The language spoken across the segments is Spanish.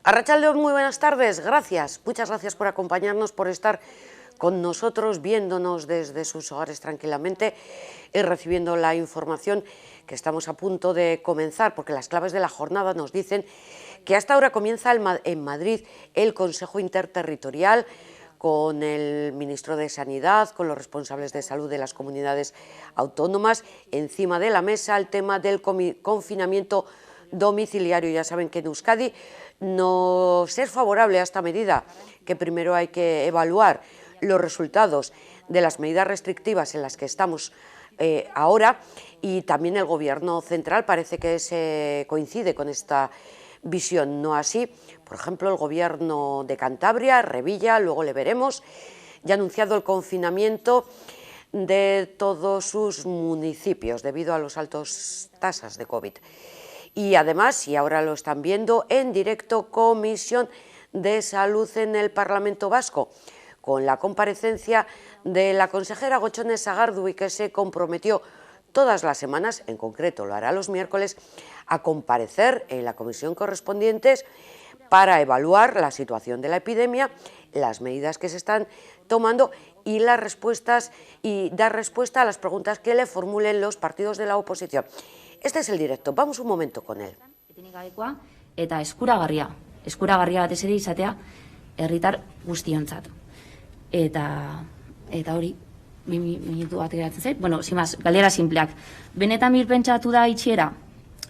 Arratsaldeon, muy buenas tardes, gracias, muchas gracias por acompañarnos, por estar con nosotros, viéndonos desde sus hogares tranquilamente y recibiendo la información que estamos a punto de comenzar, porque las claves de la jornada nos dicen que hasta ahora comienza en Madrid el Consejo Interterritorial con el ministro de Sanidad, con los responsables de salud de las comunidades autónomas, encima de la mesa el tema del confinamiento domiciliario. Ya saben que en Euskadi no es favorable a esta medida, que primero hay que evaluar los resultados de las medidas restrictivas en las que estamos ahora, y también el Gobierno central parece que se coincide con esta visión, no así. Por ejemplo, el Gobierno de Cantabria, Revilla, luego le veremos, ya ha anunciado el confinamiento de todos sus municipios debido a las altas tasas de COVID. Y además, y ahora lo están viendo en directo, Comisión de Salud en el Parlamento Vasco, con la comparecencia de la consejera Gochone Sagardui, que se comprometió todas las semanas, en concreto lo hará los miércoles, a comparecer en la comisión correspondientes para evaluar la situación de la epidemia, las medidas que se están tomando y las respuestas, y dar respuesta a las preguntas que le formulen los partidos de la oposición. Este es el directo, vamos un momento con él. Eta eskuragarria batez ere izatea herritar guztiontzat. Eta hori, minutu bat geratzen zait. Bueno, sin más, galdera simpleak. Benetan birpentsatu da itxiera,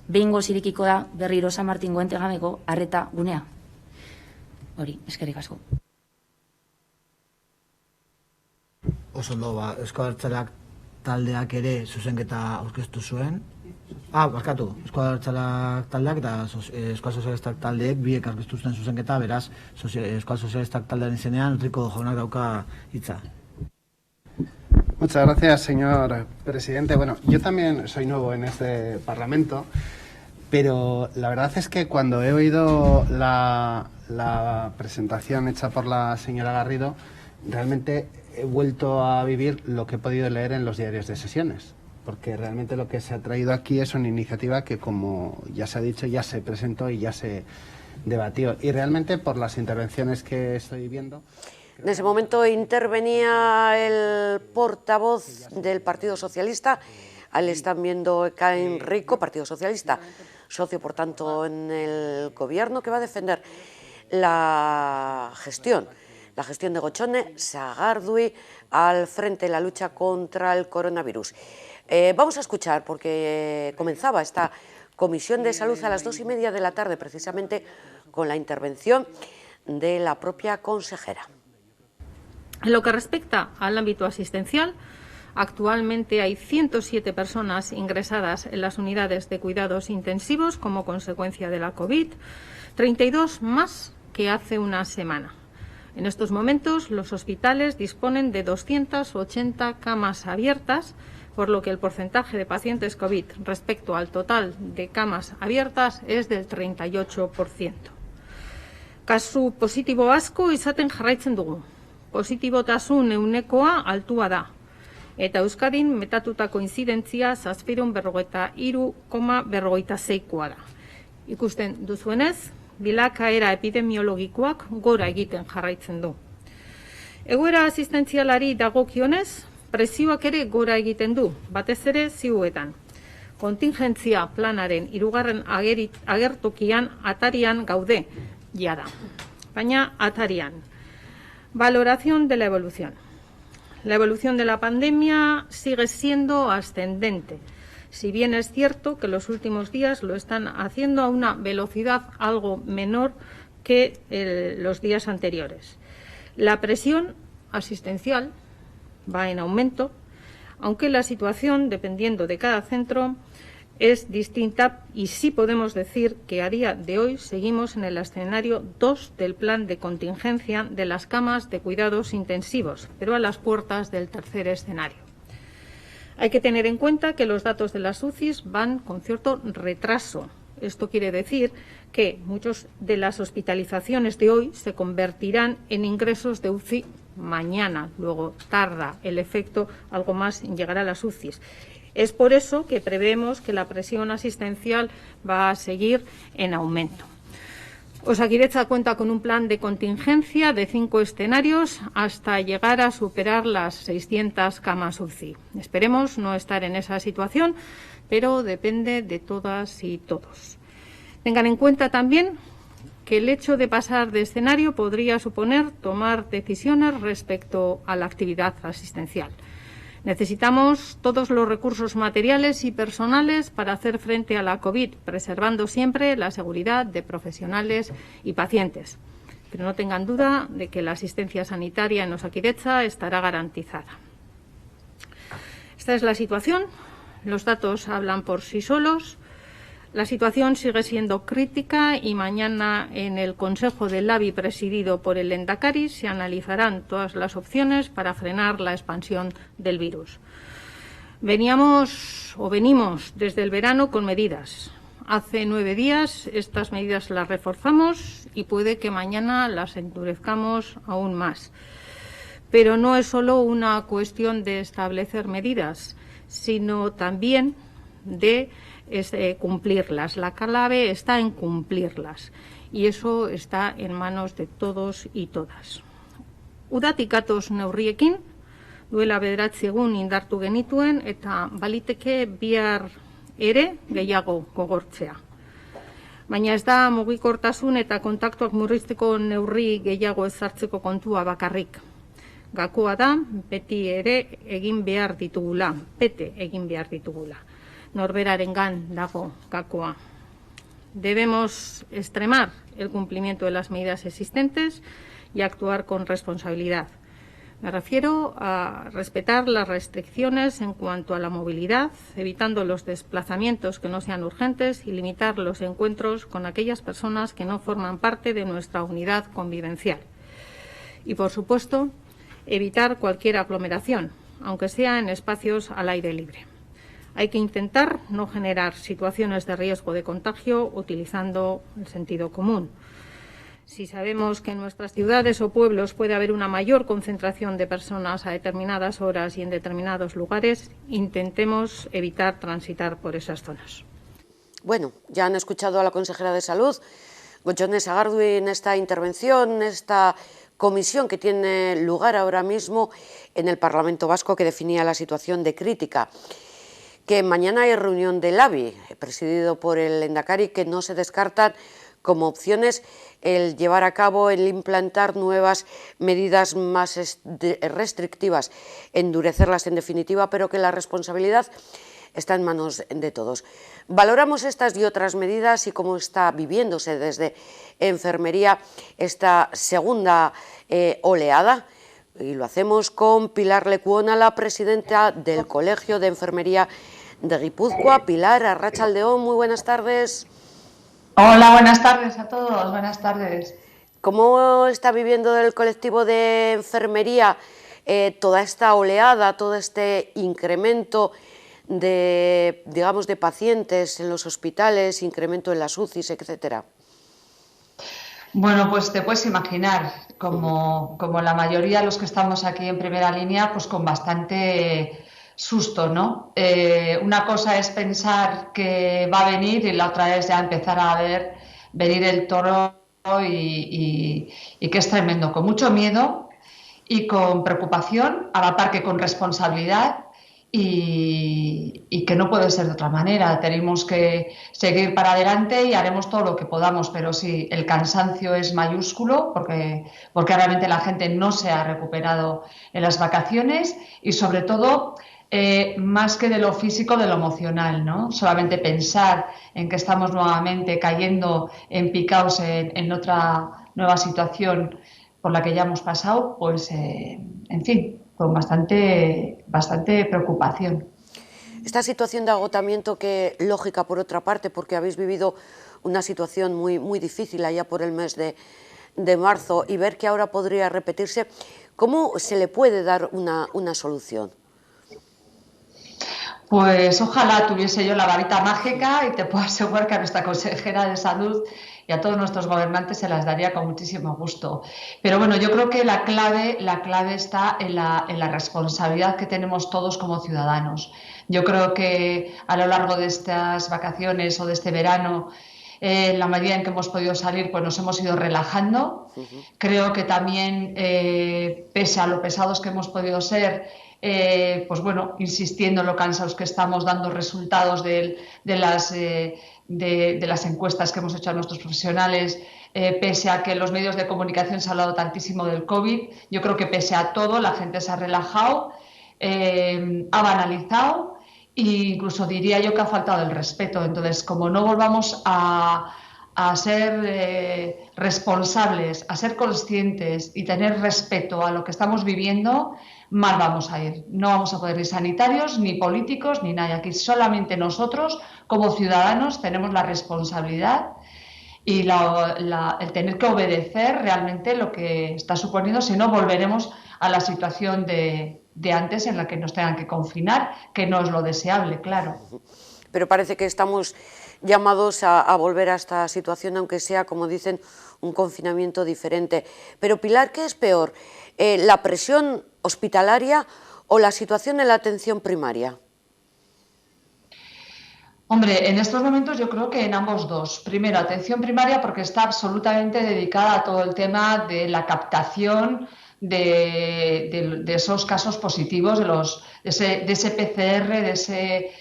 behingo zirikiko da berriro San Martingo entegameko arreta gunea. Hori, eskerrik asko. Oso ondo, Euzko Abertzaleak taldeak ere zuzenketa aurkeztu zuen. Barkatu, Euzko Abertzaleak taldeak eta Euskal Sozialistak taldeek biek aurkeztu zuen zuzenketa, beraz, Euskal Sozialistak taldearen izenean Rico jaunak dauka hitza. Muchas gracias, señor presidente. Bueno, yo también soy nuevo en este Parlamento, pero la verdad es que cuando he oído la presentación hecha por la señora Garrido, realmente he vuelto a vivir lo que he podido leer en los diarios de sesiones, porque realmente lo que se ha traído aquí es una iniciativa que, como ya se ha dicho, ya se presentó y ya se debatió. Y realmente, por las intervenciones que estoy viendo... En ese momento intervenía el portavoz del Partido Socialista, ahí le están viendo Ekain Rico, Partido Socialista, socio por tanto en el Gobierno, que va a defender la gestión de Gochone Sagardui al frente de la lucha contra el coronavirus. Vamos a escuchar, porque comenzaba esta Comisión de Salud a las 2:30 de la tarde, precisamente con la intervención de la propia consejera. En lo que respecta al ámbito asistencial, actualmente hay 107 personas ingresadas en las unidades de cuidados intensivos como consecuencia de la COVID, 32 más que hace una semana. En estos momentos, los hospitales disponen de 280 camas abiertas, por lo que el porcentaje de pacientes COVID respecto al total de camas abiertas es del 38%. Kasu positibo asko izaten jarraitzen dugu. Positibotasun eunekoa altua da. Eta Euskadin metatutako inzidentzia 743,46 da. Ikusten duzuenez, bilakaera epidemiologikoak gora egiten jarraitzen du. Egoera asistentzialari dagokionez, presioak ere gora egiten du, batez ere ziuetan. Kontingentzia planaren 3. agertokian atarian gaude, jada. Baina atarian. Valoración de la evolución. La evolución de la pandemia sigue siendo ascendente, si bien es cierto que los últimos días lo están haciendo a una velocidad algo menor que los días anteriores. La presión asistencial va en aumento, aunque la situación, dependiendo de cada centro, es distinta, y sí podemos decir que a día de hoy seguimos en el escenario 2 del plan de contingencia de las camas de cuidados intensivos, pero a las puertas del tercer escenario. Hay que tener en cuenta que los datos de las UCIs van con cierto retraso. Esto quiere decir que muchas de las hospitalizaciones de hoy se convertirán en ingresos de UCI mañana, luego tarda el efecto algo más en llegar a las UCIs. Es por eso que prevemos que la presión asistencial va a seguir en aumento. Osakidetza cuenta con un plan de contingencia de 5 escenarios hasta llegar a superar las 600 camas UCI. Esperemos no estar en esa situación, pero depende de todas y todos. Tengan en cuenta también que el hecho de pasar de escenario podría suponer tomar decisiones respecto a la actividad asistencial. Necesitamos todos los recursos materiales y personales para hacer frente a la COVID, preservando siempre la seguridad de profesionales y pacientes. Pero no tengan duda de que la asistencia sanitaria en Osakidetza estará garantizada. Esta es la situación. Los datos hablan por sí solos. La situación sigue siendo crítica y mañana en el Consejo del Labi presidido por el Lehendakari se analizarán todas las opciones para frenar la expansión del virus. Venimos desde el verano con medidas. Hace 9 días estas medidas las reforzamos y puede que mañana las endurezcamos aún más. Pero no es solo una cuestión de establecer medidas, sino también de cumplirlas. La clave está en cumplirlas y eso está en manos de todos y todas. Udatik gatoz neurriekin, duela 9 egun indartu genituen eta baliteke bihar ere gehiago gogortzea. Baina ez da mugikortasun eta kontaktuak murrizteko neurri gehiago ezartzeko kontua bakarrik. Gakoa da beti ere egin behar ditugula, bete egin behar ditugula. Norberarengan dago gakoa. Debemos extremar el cumplimiento de las medidas existentes y actuar con responsabilidad. Me refiero a respetar las restricciones en cuanto a la movilidad, evitando los desplazamientos que no sean urgentes y limitar los encuentros con aquellas personas que no forman parte de nuestra unidad convivencial. Y, por supuesto, evitar cualquier aglomeración, aunque sea en espacios al aire libre. Hay que intentar no generar situaciones de riesgo de contagio utilizando el sentido común. Si sabemos que en nuestras ciudades o pueblos puede haber una mayor concentración de personas a determinadas horas y en determinados lugares, intentemos evitar transitar por esas zonas. Bueno, ya han escuchado a la consejera de Salud, Gotzone Sagardui, en esta intervención, esta comisión que tiene lugar ahora mismo en el Parlamento Vasco que definía la situación de crítica. Que mañana hay reunión del Labi, presidido por el Lehendakari, que no se descartan como opciones el llevar a cabo, el implantar nuevas medidas más restrictivas, endurecerlas en definitiva, pero que la responsabilidad está en manos de todos. Valoramos estas y otras medidas y cómo está viviéndose desde enfermería esta segunda oleada. Y lo hacemos con Pilar Lecuona, la presidenta del Colegio de Enfermería de Guipúzcoa. Pilar, arratsaldeon, muy buenas tardes. Hola, buenas tardes a todos, buenas tardes. ¿Cómo está viviendo el colectivo de enfermería toda esta oleada, todo este incremento de, digamos, de pacientes en los hospitales, incremento en las UCIs, etcétera? Bueno, pues te puedes imaginar, como la mayoría de los que estamos aquí en primera línea, pues con bastante susto, ¿no? Una cosa es pensar que va a venir y la otra es ya empezar a ver venir el toro y que es tremendo, con mucho miedo y con preocupación, a la par que con responsabilidad. Y que no puede ser de otra manera, tenemos que seguir para adelante y haremos todo lo que podamos, pero sí, el cansancio es mayúsculo porque realmente la gente no se ha recuperado en las vacaciones y sobre todo, más que de lo físico, de lo emocional, ¿no? Solamente pensar en que estamos nuevamente cayendo en picaos en otra nueva situación por la que ya hemos pasado, pues en fin, con bastante preocupación. Esta situación de agotamiento, que lógica por otra parte, porque habéis vivido una situación muy difícil allá por el mes de marzo, y ver que ahora podría repetirse, ¿cómo se le puede dar una solución? Pues ojalá tuviese yo la varita mágica y te puedo asegurar que a nuestra consejera de Salud y a todos nuestros gobernantes se las daría con muchísimo gusto. Pero bueno, yo creo que la clave está en la responsabilidad que tenemos todos como ciudadanos. Yo creo que a lo largo de estas vacaciones o de este verano en la medida en que hemos podido salir, pues nos hemos ido relajando. Creo que también, pese a lo pesados que hemos podido ser, pues bueno, insistiendo en lo cansados que estamos, dando resultados de las encuestas que hemos hecho a nuestros profesionales, pese a que en los medios de comunicación se ha hablado tantísimo del COVID, yo creo que pese a todo la gente se ha relajado, ha banalizado. E incluso diría yo que ha faltado el respeto. Entonces, como no volvamos a ser responsables, a ser conscientes y tener respeto a lo que estamos viviendo, mal vamos a ir. No vamos a poder ir sanitarios, ni políticos, ni nadie. Aquí solamente nosotros, como ciudadanos, tenemos la responsabilidad y el tener que obedecer realmente lo que está suponiendo, si no volveremos a la situación de antes en la que nos tengan que confinar, que no es lo deseable, claro. Pero parece que estamos llamados a volver a esta situación, aunque sea, como dicen, un confinamiento diferente. Pero Pilar, ¿qué es peor? ¿La presión hospitalaria o la situación en la atención primaria? Hombre, en estos momentos yo creo que en ambos dos. Primero, atención primaria porque está absolutamente dedicada a todo el tema de la captación de esos casos positivos, de ese PCR, de ese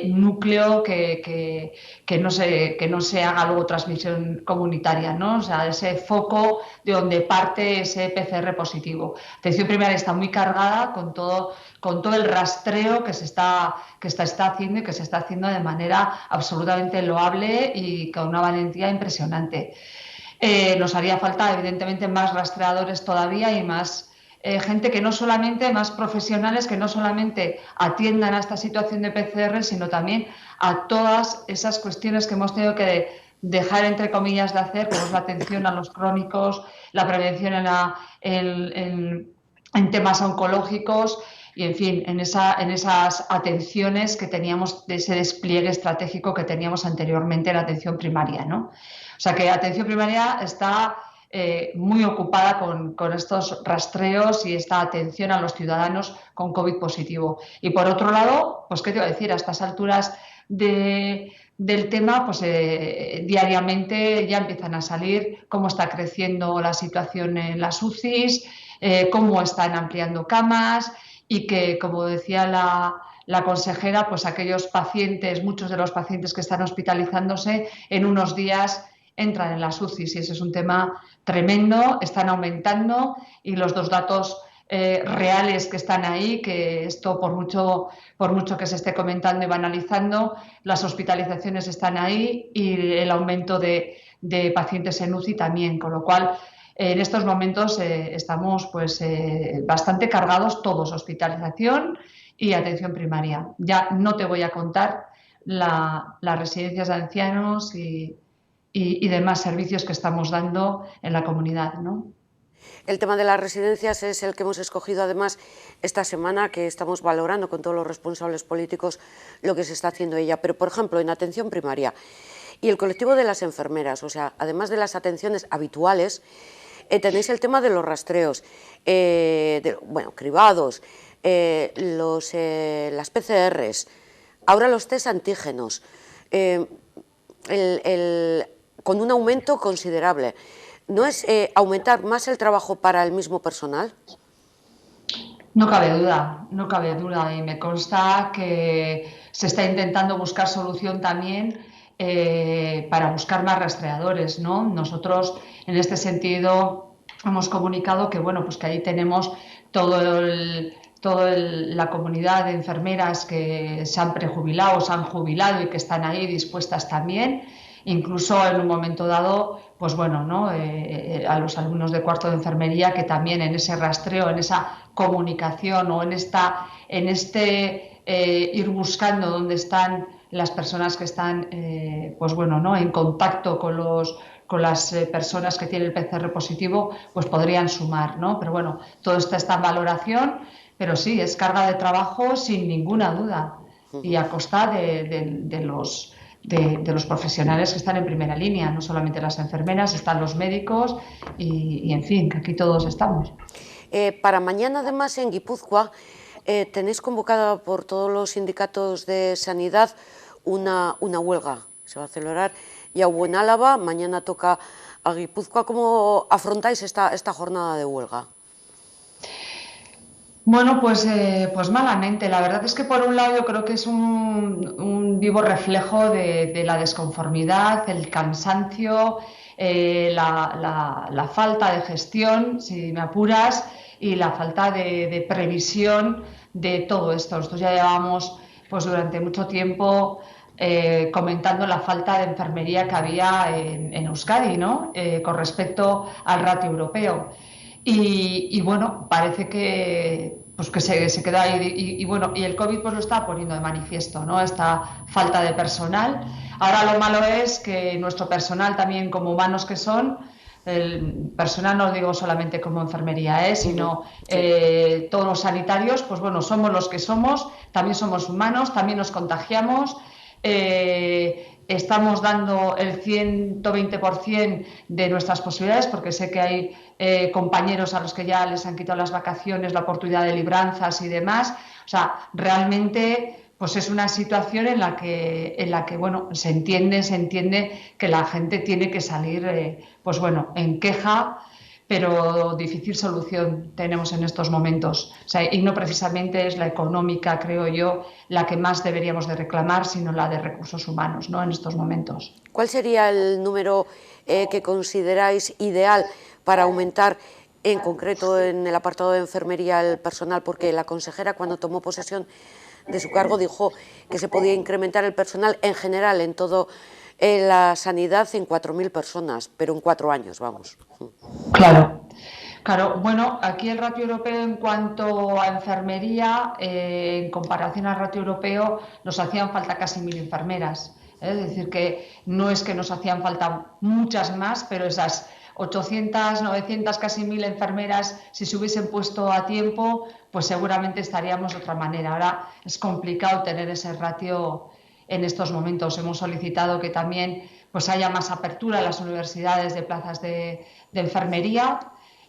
núcleo que no se haga luego transmisión comunitaria, ¿no? O sea, ese foco de donde parte ese PCR positivo. Atención primaria está muy cargada con todo el rastreo que se está haciendo y que se está haciendo de manera absolutamente loable y con una valentía impresionante. Nos haría falta, evidentemente, más rastreadores todavía y más gente que no solamente, más profesionales que no solamente atiendan a esta situación de PCR, sino también a todas esas cuestiones que hemos tenido que dejar, entre comillas, de hacer, como es la atención a los crónicos, la prevención en temas oncológicos y, en fin, en esas atenciones que teníamos, de ese despliegue estratégico que teníamos anteriormente en la atención primaria, ¿no? O sea que la atención primaria está muy ocupada con estos rastreos y esta atención a los ciudadanos con COVID positivo. Y por otro lado, pues qué te voy a decir, a estas alturas del tema, pues diariamente ya empiezan a salir cómo está creciendo la situación en las UCIs, cómo están ampliando camas y que, como decía la consejera, pues aquellos pacientes, muchos de los pacientes que están hospitalizándose, en unos días entran en las UCIs y ese es un tema tremendo, están aumentando y los dos datos reales que están ahí, que esto por mucho que se esté comentando y banalizando, las hospitalizaciones están ahí y el aumento de pacientes en UCI también, con lo cual en estos momentos estamos pues bastante cargados todos, hospitalización y atención primaria. Ya no te voy a contar las residencias de ancianos y demás servicios que estamos dando en la comunidad, ¿no? El tema de las residencias es el que hemos escogido además esta semana, que estamos valorando con todos los responsables políticos lo que se está haciendo ella. Pero, por ejemplo, en atención primaria y el colectivo de las enfermeras, o sea, además de las atenciones habituales, tenéis el tema de los rastreos, cribados, las PCRs, ahora los test antígenos, con un aumento considerable. ¿No es aumentar más el trabajo para el mismo personal? No cabe duda, y me consta que se está intentando buscar solución también para buscar más rastreadores, ¿no? Nosotros, en este sentido, hemos comunicado que, bueno, pues que ahí tenemos toda la comunidad de enfermeras que se han prejubilado, se han jubilado y que están ahí dispuestas también. Incluso en un momento dado, pues bueno, ¿no? A los alumnos de cuarto de enfermería que también en ese rastreo, en esa comunicación o en ir buscando dónde están las personas que están pues bueno, ¿no? En contacto con las personas que tienen el PCR positivo, pues podrían sumar, ¿no? Pero bueno, todo esto está en valoración, pero sí, es carga de trabajo sin ninguna duda y a costa de los profesionales que están en primera línea, no solamente las enfermeras, están los médicos y en fin, que aquí todos estamos. Para mañana, además, en Guipúzcoa, tenéis convocada por todos los sindicatos de sanidad una huelga. Se va a celebrar ya hubo en Álava, mañana toca a Guipúzcoa. ¿Cómo afrontáis esta jornada de huelga? Bueno, pues malamente. La verdad es que por un lado yo creo que es un vivo reflejo de la desconformidad, el cansancio, la falta de gestión, si me apuras, y la falta de previsión de todo esto. Nosotros ya llevamos pues durante mucho tiempo comentando la falta de enfermería que había en Euskadi, ¿no? Con respecto al ratio europeo. Y bueno, parece que, pues que se queda ahí. Y bueno, y el COVID pues lo está poniendo de manifiesto, ¿no? Esta falta de personal. Ahora lo malo es que nuestro personal también, como humanos que son, el personal no lo digo solamente como enfermería, sino todos los sanitarios, pues bueno, somos los que somos, también somos humanos, también nos contagiamos. Estamos dando el 120% de nuestras posibilidades, porque sé que hay compañeros a los que ya les han quitado las vacaciones, la oportunidad de libranzas y demás. O sea, realmente pues es una situación en la que bueno, se entiende que la gente tiene que salir pues bueno, en queja, pero difícil solución tenemos en estos momentos. O sea, y no precisamente es la económica, creo yo, la que más deberíamos de reclamar, sino la de recursos humanos, ¿no? En estos momentos. ¿Cuál sería el número que consideráis ideal para aumentar, en concreto en el apartado de enfermería, el personal? Porque la consejera, cuando tomó posesión de su cargo, dijo que se podía incrementar el personal en general en todo la sanidad en 4.000 personas, pero en 4 años, vamos. Claro. Claro, bueno, aquí el ratio europeo en cuanto a enfermería, en comparación al ratio europeo, nos hacían falta casi 1.000 enfermeras. Es decir, que no es que nos hacían falta muchas más, pero esas 800, 900, casi 1.000 enfermeras, si se hubiesen puesto a tiempo, pues seguramente estaríamos de otra manera. Ahora es complicado tener ese ratio en estos momentos. Hemos solicitado que también pues haya más apertura en las universidades de plazas de enfermería.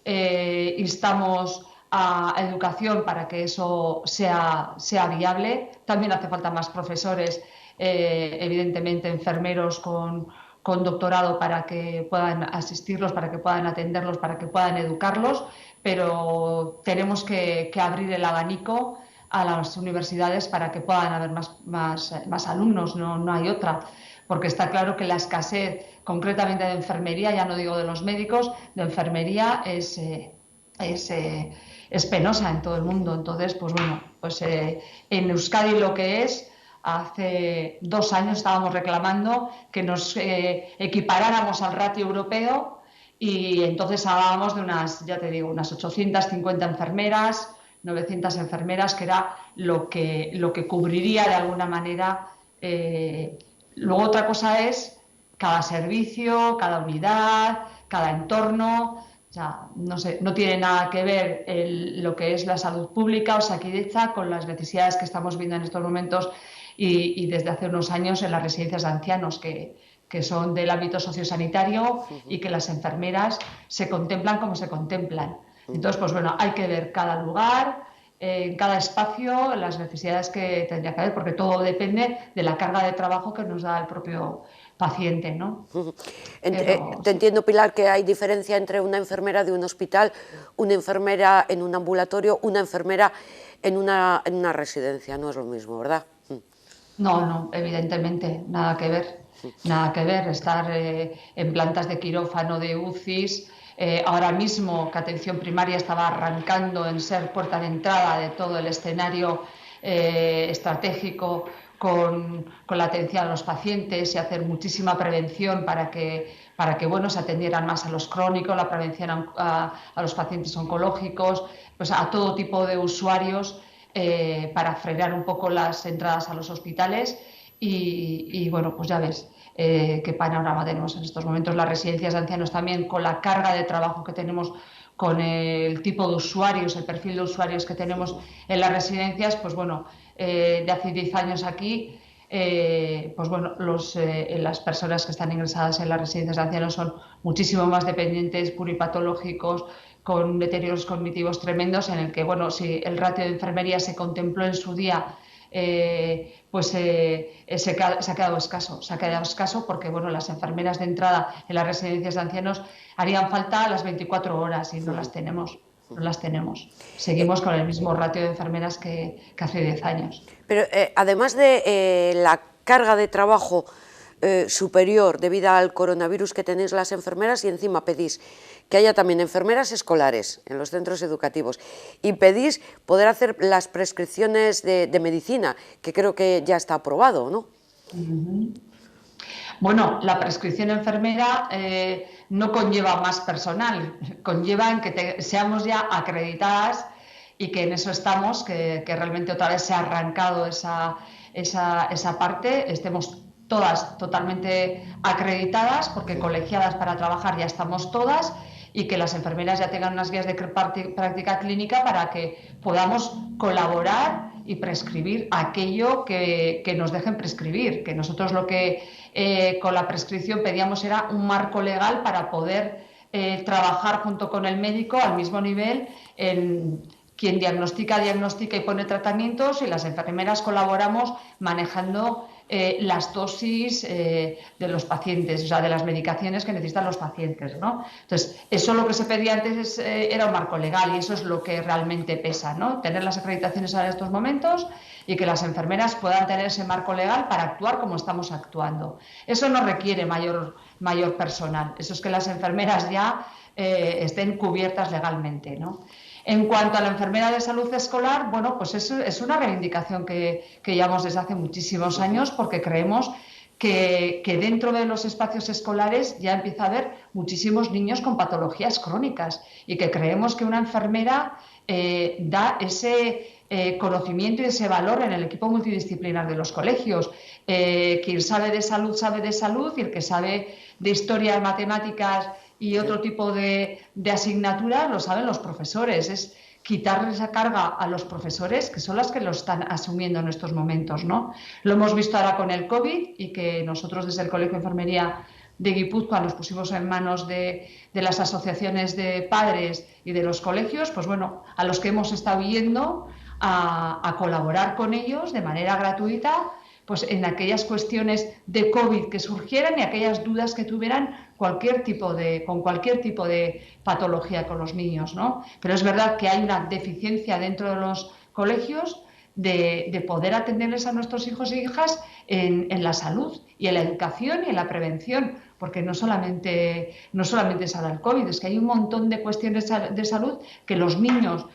Instamos a educación para que eso sea viable. También hace falta más profesores, evidentemente enfermeros con doctorado para que puedan asistirlos, para que puedan atenderlos, para que puedan educarlos, pero tenemos que abrir el abanico a las universidades para que puedan haber más alumnos, no hay otra, porque está claro que la escasez concretamente de enfermería, ya no digo de los médicos, de enfermería es penosa en todo el mundo. Entonces, pues bueno, pues en Euskadi lo que es, hace 2 años estábamos reclamando que nos equiparáramos al ratio europeo y entonces hablábamos de unas, ya te digo, unas 850 enfermeras, 900 enfermeras, que era lo que cubriría de alguna manera. Luego otra cosa es cada servicio, cada unidad, cada entorno. O sea, no sé, no tiene nada que ver lo que es la salud pública, Osakidetza, con las necesidades que estamos viendo en estos momentos y desde hace unos años en las residencias de ancianos, que son del ámbito sociosanitario y que las enfermeras se contemplan como se contemplan. Entonces, pues bueno, hay que ver cada lugar, en cada espacio, las necesidades que tendría que haber, porque todo depende de la carga de trabajo que nos da el propio paciente, ¿no? Te entiendo, Pilar, que hay diferencia entre una enfermera de un hospital, una enfermera en un ambulatorio, una enfermera en una residencia, no es lo mismo, ¿verdad? No, evidentemente, nada que ver. Nada que ver, estar en plantas de quirófano, de UCIs. Ahora mismo que atención primaria estaba arrancando en ser puerta de entrada de todo el escenario estratégico con la atención a los pacientes y hacer muchísima prevención para que bueno, se atendieran más a los crónicos, la prevención a los pacientes oncológicos, pues a todo tipo de usuarios para frenar un poco las entradas a los hospitales. Y bueno, pues ya ves qué panorama tenemos en estos momentos. Las residencias de ancianos también, con la carga de trabajo que tenemos, con el tipo de usuarios, el perfil de usuarios que tenemos en las residencias, pues bueno, de hace 10 años aquí, pues bueno, las personas que están ingresadas en las residencias de ancianos son muchísimo más dependientes, pluripatológicos, con deterioros cognitivos tremendos, en el que, bueno, si el ratio de enfermería se contempló en su día se ha quedado escaso. Se ha quedado escaso porque, bueno, las enfermeras de entrada en las residencias de ancianos harían falta las 24 horas y no las tenemos. No las tenemos. Seguimos con el mismo ratio de enfermeras que hace 10 años. Pero además de la carga de trabajo superior debido al coronavirus que tenéis las enfermeras, y encima pedís que haya también enfermeras escolares en los centros educativos, y pedís poder hacer las prescripciones de medicina, que creo que ya está aprobado, ¿no? Bueno, la prescripción enfermera no conlleva más personal, conlleva en que seamos ya acreditadas, y que en eso estamos, que realmente otra vez se ha arrancado esa parte, estemos todas totalmente acreditadas, porque colegiadas para trabajar ya estamos todas, y que las enfermeras ya tengan unas guías de práctica clínica para que podamos colaborar y prescribir aquello que nos dejen prescribir, que nosotros lo que con la prescripción pedíamos era un marco legal para poder trabajar junto con el médico al mismo nivel. Quien diagnostica y pone tratamientos, y las enfermeras colaboramos manejando las dosis de los pacientes, o sea, de las medicaciones que necesitan los pacientes, ¿no? Entonces, eso lo que se pedía antes era un marco legal, y eso es lo que realmente pesa, ¿no? Tener las acreditaciones en estos momentos y que las enfermeras puedan tener ese marco legal para actuar como estamos actuando. Eso no requiere mayor personal, eso es que las enfermeras ya estén cubiertas legalmente, ¿no? En cuanto a la enfermera de salud escolar, bueno, pues eso es una reivindicación que llevamos desde hace muchísimos años, porque creemos que dentro de los espacios escolares ya empieza a haber muchísimos niños con patologías crónicas, y que creemos que una enfermera da ese conocimiento y ese valor en el equipo multidisciplinar de los colegios. Quien sabe de salud, y el que sabe de historia, matemáticas y otro tipo de asignaturas lo saben los profesores. Es quitarle esa carga a los profesores, que son las que lo están asumiendo en estos momentos, ¿no? Lo hemos visto ahora con el COVID, y que nosotros desde el Colegio de Enfermería de Guipúzcoa nos pusimos en manos de las asociaciones de padres y de los colegios, pues bueno, a los que hemos estado yendo a colaborar con ellos de manera gratuita, pues en aquellas cuestiones de COVID que surgieran, y aquellas dudas que tuvieran con cualquier tipo de patología con los niños, ¿no? Pero es verdad que hay una deficiencia dentro de los colegios de poder atenderles a nuestros hijos e hijas en la salud y en la educación y en la prevención, porque no solamente es ahora el COVID, es que hay un montón de cuestiones de salud que los niños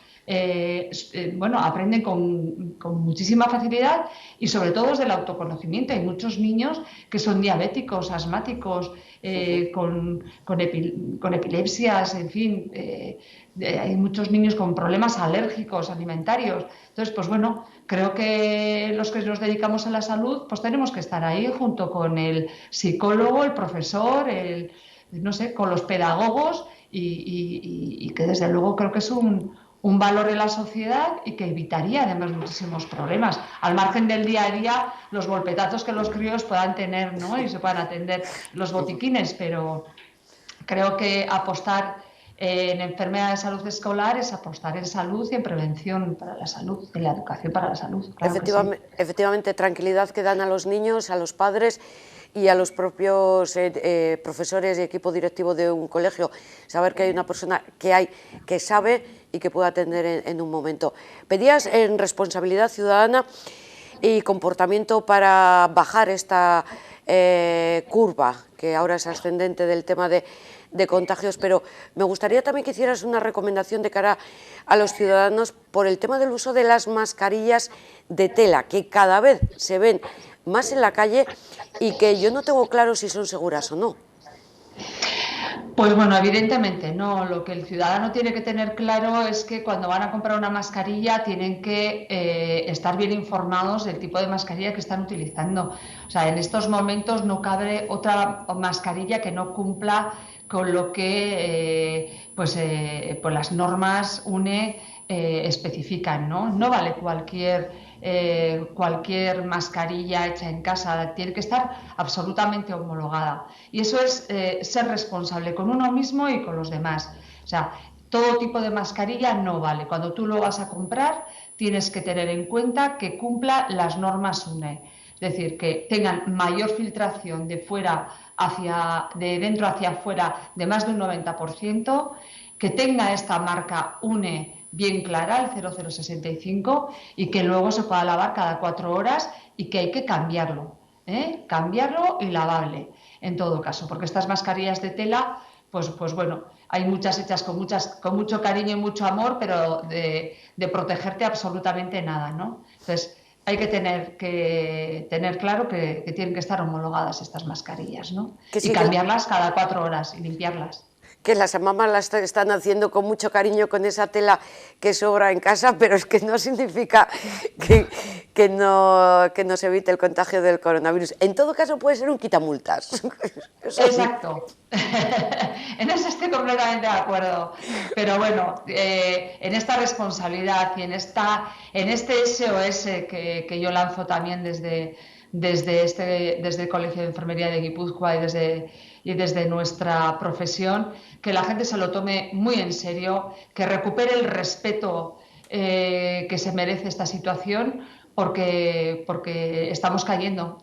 aprenden con muchísima facilidad, y sobre todo desde el autoconocimiento. Hay muchos niños que son diabéticos, asmáticos, con epilepsias, en fin, hay muchos niños con problemas alérgicos, alimentarios. Entonces, pues bueno, creo que los que nos dedicamos a la salud, pues tenemos que estar ahí junto con el psicólogo, el profesor, con los pedagogos, y que desde luego creo que es un valor en la sociedad, y que evitaría además muchísimos problemas, al margen del día a día, los golpetazos que los críos puedan tener, ¿no? Y se puedan atender los botiquines. Pero creo que apostar en enfermedad de salud escolar es apostar en salud y en prevención para la salud, en la educación para la salud. Claro, efectivamente, tranquilidad que dan a los niños, a los padres y a los propios profesores y equipo directivo de un colegio, saber que hay una persona que sabe y que puede atender en un momento. Pedías en responsabilidad ciudadana y comportamiento para bajar esta curva, que ahora es ascendente, del tema de contagios, pero me gustaría también que hicieras una recomendación de cara a los ciudadanos por el tema del uso de las mascarillas de tela, que cada vez se ven más en la calle y que yo no tengo claro si son seguras o no. Pues bueno, evidentemente no. Lo que el ciudadano tiene que tener claro es que cuando van a comprar una mascarilla tienen que estar bien informados del tipo de mascarilla que están utilizando. O sea, en estos momentos no cabe otra mascarilla que no cumpla con lo que pues las normas UNE especifican, ¿no? No vale cualquier mascarilla hecha en casa, tiene que estar absolutamente homologada. Y eso es ser responsable con uno mismo y con los demás. O sea, todo tipo de mascarilla no vale. Cuando tú lo vas a comprar, tienes que tener en cuenta que cumpla las normas UNE. Es decir, que tengan mayor filtración de dentro hacia afuera de más de un 90%, que tenga esta marca UNE bien clara, el 0065, y que luego se pueda lavar cada 4 horas y que hay que cambiarlo, cambiarlo y lavable, en todo caso, porque estas mascarillas de tela, pues bueno, hay muchas hechas con mucho cariño y mucho amor, pero de protegerte absolutamente nada, ¿no? Entonces, hay que tener claro que tienen que estar homologadas estas mascarillas, ¿no? Y cambiarlas cada 4 horas y limpiarlas. Que las mamás las están haciendo con mucho cariño con esa tela que sobra en casa, pero es que no significa que no se evite el contagio del coronavirus. En todo caso puede ser un quitamultas. Exacto. En eso estoy completamente de acuerdo. Pero bueno, en esta responsabilidad y en este SOS que yo lanzo también desde el Colegio de Enfermería de Guipúzcoa y desde nuestra profesión, que la gente se lo tome muy en serio, que recupere el respeto que se merece esta situación, porque estamos cayendo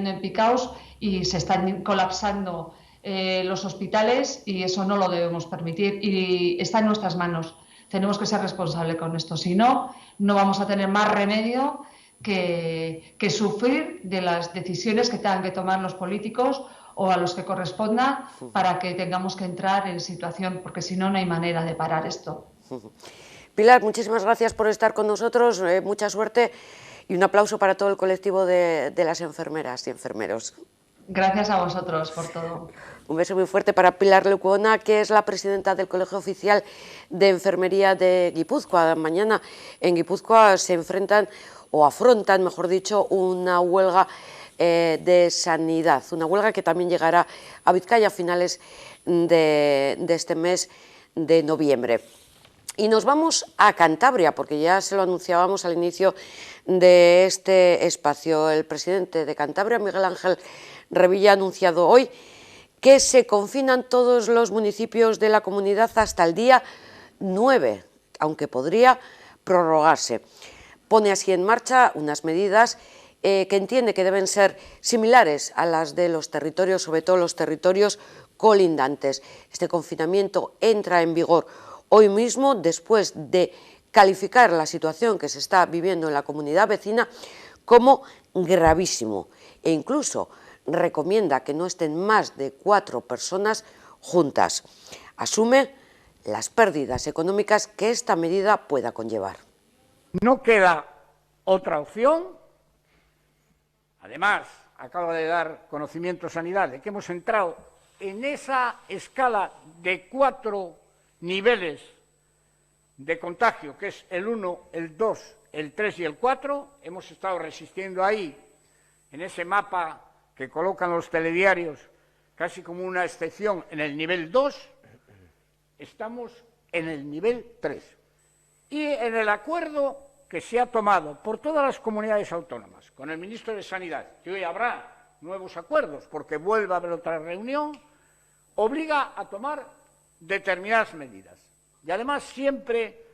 en picaos y se están colapsando los hospitales, y eso no lo debemos permitir, y está en nuestras manos. Tenemos que ser responsables con esto, si no, no vamos a tener más remedio que sufrir de las decisiones que tengan que tomar los políticos o a los que corresponda, para que tengamos que entrar en situación, porque si no, no hay manera de parar esto. Pilar, muchísimas gracias por estar con nosotros, mucha suerte y un aplauso para todo el colectivo de las enfermeras y enfermeros. Gracias a vosotros por todo. Un beso muy fuerte para Pilar Lecuona, que es la presidenta del Colegio Oficial de Enfermería de Guipúzcoa. Mañana en Guipúzcoa se afrontan, mejor dicho, una huelga de sanidad, una huelga que también llegará a Vizcaya a finales de este mes de noviembre. Y nos vamos a Cantabria, porque ya se lo anunciábamos al inicio de este espacio. El presidente de Cantabria, Miguel Ángel Revilla, ha anunciado hoy que se confinan todos los municipios de la comunidad hasta el día 9, aunque podría prorrogarse. Pone así en marcha unas medidas que entiende que deben ser similares a las de los territorios, sobre todo los territorios colindantes. Este confinamiento entra en vigor hoy mismo, después de calificar la situación que se está viviendo en la comunidad vecina como gravísimo, e incluso recomienda que no estén más de 4 personas juntas. Asume las pérdidas económicas que esta medida pueda conllevar. No queda otra opción. Además, acabo de dar conocimiento a Sanidad de que hemos entrado en esa escala de 4 niveles de contagio, que es el 1, el 2, el 3 y el 4. Hemos estado resistiendo ahí, en ese mapa que colocan los telediarios, casi como una excepción, en el nivel 2. Estamos en el nivel 3. Y en el acuerdo que se ha tomado por todas las comunidades autónomas, con el ministro de Sanidad, que hoy habrá nuevos acuerdos porque vuelva a haber otra reunión, obliga a tomar determinadas medidas. Y además siempre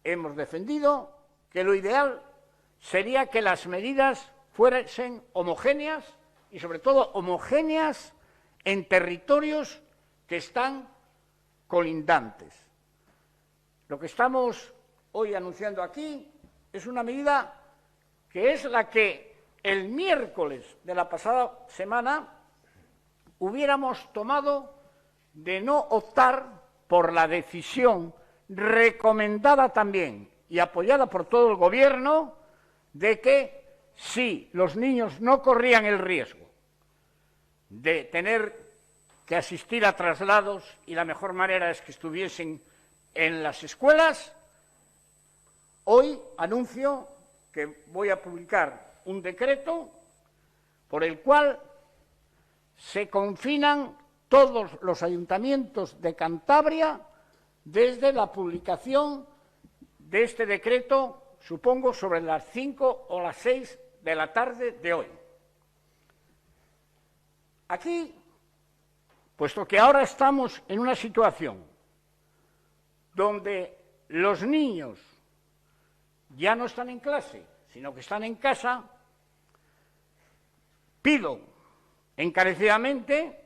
hemos defendido que lo ideal sería que las medidas fuesen homogéneas y sobre todo homogéneas en territorios que están colindantes. Lo que estamos hoy anunciando aquí es una medida que es la que el miércoles de la pasada semana hubiéramos tomado de no optar por la decisión recomendada también y apoyada por todo el Gobierno de que si los niños no corrían el riesgo de tener que asistir a traslados y la mejor manera es que estuviesen en las escuelas, hoy anuncio que voy a publicar un decreto por el cual se confinan todos los ayuntamientos de Cantabria desde la publicación de este decreto, supongo, sobre las 5 o las 6 de la tarde de hoy. Aquí, puesto que ahora estamos en una situación donde los niños ya no están en clase, sino que están en casa, pido encarecidamente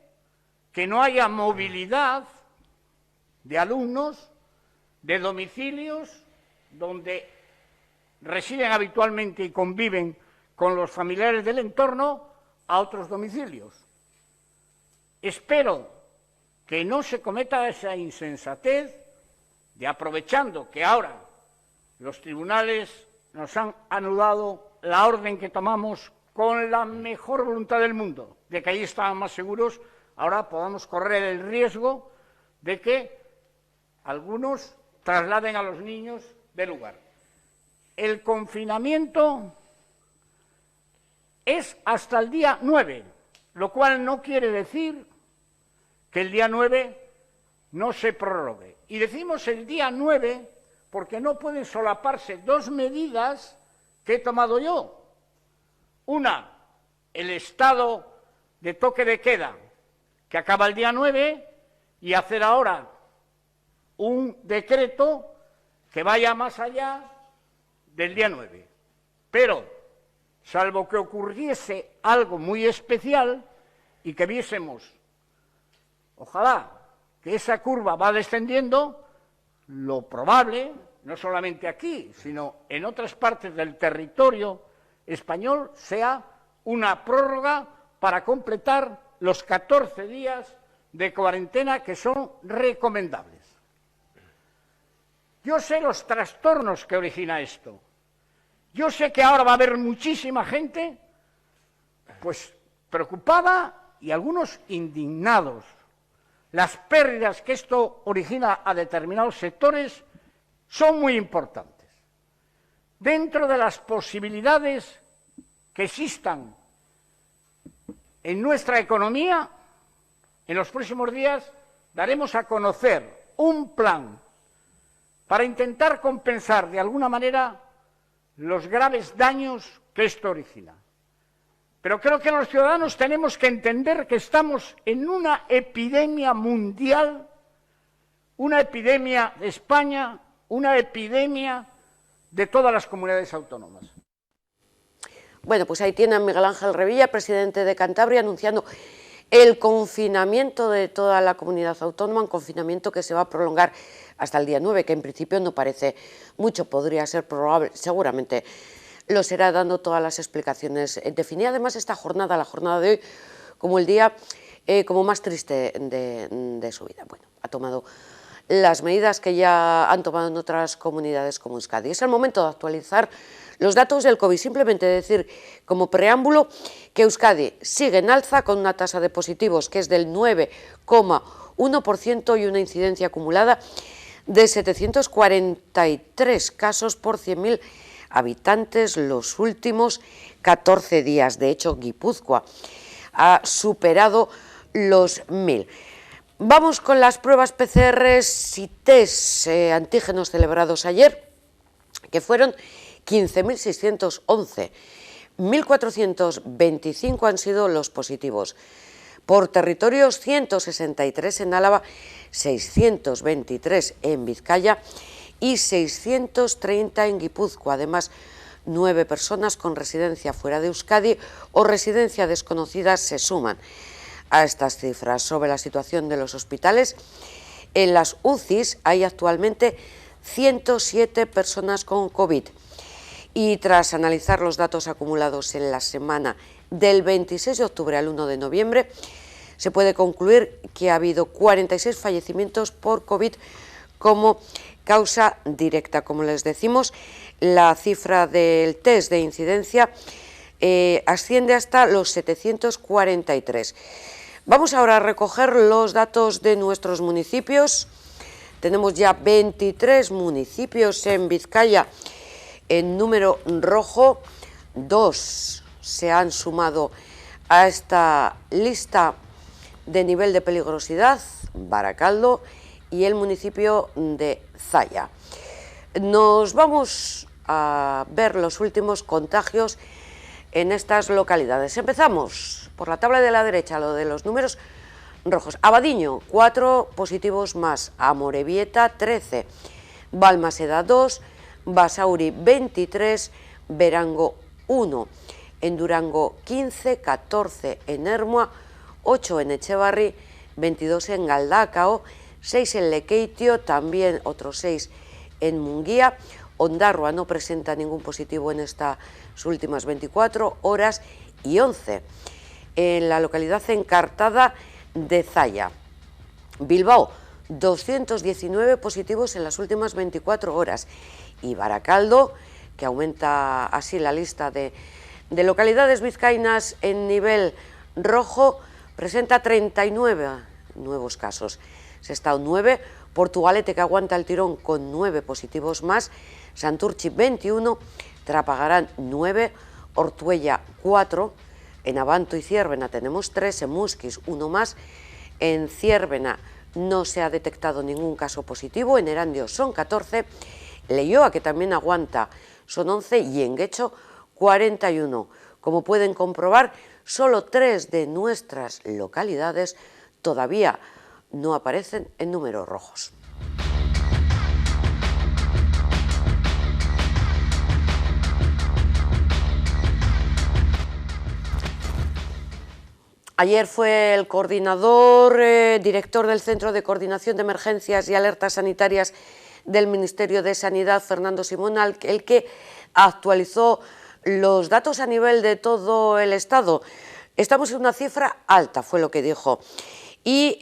que no haya movilidad de alumnos de domicilios donde residen habitualmente y conviven con los familiares del entorno a otros domicilios. Espero que no se cometa esa insensatez de, aprovechando que ahora los tribunales nos han anulado la orden que tomamos con la mejor voluntad del mundo, de que ahí estaban más seguros, ahora podamos correr el riesgo de que algunos trasladen a los niños del lugar. El confinamiento es hasta el día 9, lo cual no quiere decir que el día 9 no se prorrogue. Y decimos el día 9 porque no pueden solaparse dos medidas que he tomado yo. Una, el estado de toque de queda, que acaba el día 9, y hacer ahora un decreto que vaya más allá del día 9. Pero, salvo que ocurriese algo muy especial y que viésemos, ojalá, que esa curva va descendiendo, lo probable, no solamente aquí, sino en otras partes del territorio español, sea una prórroga para completar los 14 días de cuarentena que son recomendables. Yo sé los trastornos que origina esto. Yo sé que ahora va a haber muchísima gente, pues, preocupada y algunos indignados. Las pérdidas que esto origina a determinados sectores son muy importantes. Dentro de las posibilidades que existan en nuestra economía, en los próximos días daremos a conocer un plan para intentar compensar de alguna manera los graves daños que esto origina. Pero creo que los ciudadanos tenemos que entender que estamos en una epidemia mundial, una epidemia de España, una epidemia de todas las comunidades autónomas. Bueno, pues ahí tiene a Miguel Ángel Revilla, presidente de Cantabria, anunciando el confinamiento de toda la comunidad autónoma, un confinamiento que se va a prolongar hasta el día 9, que en principio no parece mucho, podría ser probable, seguramente lo será, dando todas las explicaciones. Definía además esta jornada, la jornada de hoy, como el día como más triste de su vida. Bueno, ha tomado las medidas que ya han tomado en otras comunidades como Euskadi. Es el momento de actualizar los datos del COVID, simplemente decir como preámbulo que Euskadi sigue en alza con una tasa de positivos que es del 9,1% y una incidencia acumulada de 743 casos por 100.000 habitantes los últimos 14 días. De hecho, Guipúzcoa ha superado los 1.000. Vamos con las pruebas PCR y test antígenos celebrados ayer, que fueron 15.611, 1.425 han sido los positivos. Por territorios, 163 en Álava, 623 en Vizcaya y 630 en Guipúzcoa. Además, 9 personas con residencia fuera de Euskadi o residencia desconocida se suman a estas cifras. Sobre la situación de los hospitales, en las UCIs hay actualmente 107 personas con COVID. Y tras analizar los datos acumulados en la semana del 26 de octubre al 1 de noviembre, se puede concluir que ha habido 46 fallecimientos por COVID como causa directa. Como les decimos, la cifra del test de incidencia asciende hasta los 743. Vamos ahora a recoger los datos de nuestros municipios. Tenemos ya 23 municipios en Vizcaya en número rojo, 2 se han sumado a esta lista de nivel de peligrosidad, Baracaldo y el municipio de Zaya. Nos vamos a ver los últimos contagios en estas localidades. Empezamos por la tabla de la derecha, lo de los números rojos. Abadiño, 4 positivos más. Amorebieta, 13. Balmaseda, 2. Basauri, 23. Verango, 1. En Durango, 15. 14 en Ermua, 8 en Echevarri, 22 en Galdacao, 6 en Lekeitio, también otros 6 en Munguía. Ondarroa no presenta ningún positivo en estas últimas 24 horas y 11 en la localidad encartada de Zaya. Bilbao, 219 positivos en las últimas 24 horas. Y Baracaldo, que aumenta así la lista de localidades vizcaínas en nivel rojo, presenta 39 nuevos casos. Sestao 9, Portugalete, que aguanta el tirón con 9 positivos más, Santurchi 21, Trapagarán 9, Ortuella 4, en Abanto y Ciérvena tenemos 3, en Musquis 1 más, en Ciérvena no se ha detectado ningún caso positivo, en Erandio son 14, Leioa, que también aguanta, son 11 y en Guecho 41. Como pueden comprobar, solo 3 de nuestras localidades todavía no aparecen en números rojos. Ayer fue el coordinador, director del Centro de Coordinación de Emergencias y Alertas Sanitarias del Ministerio de Sanidad, Fernando Simón, el que actualizó los datos a nivel de todo el Estado. Estamos en una cifra alta, fue lo que dijo, y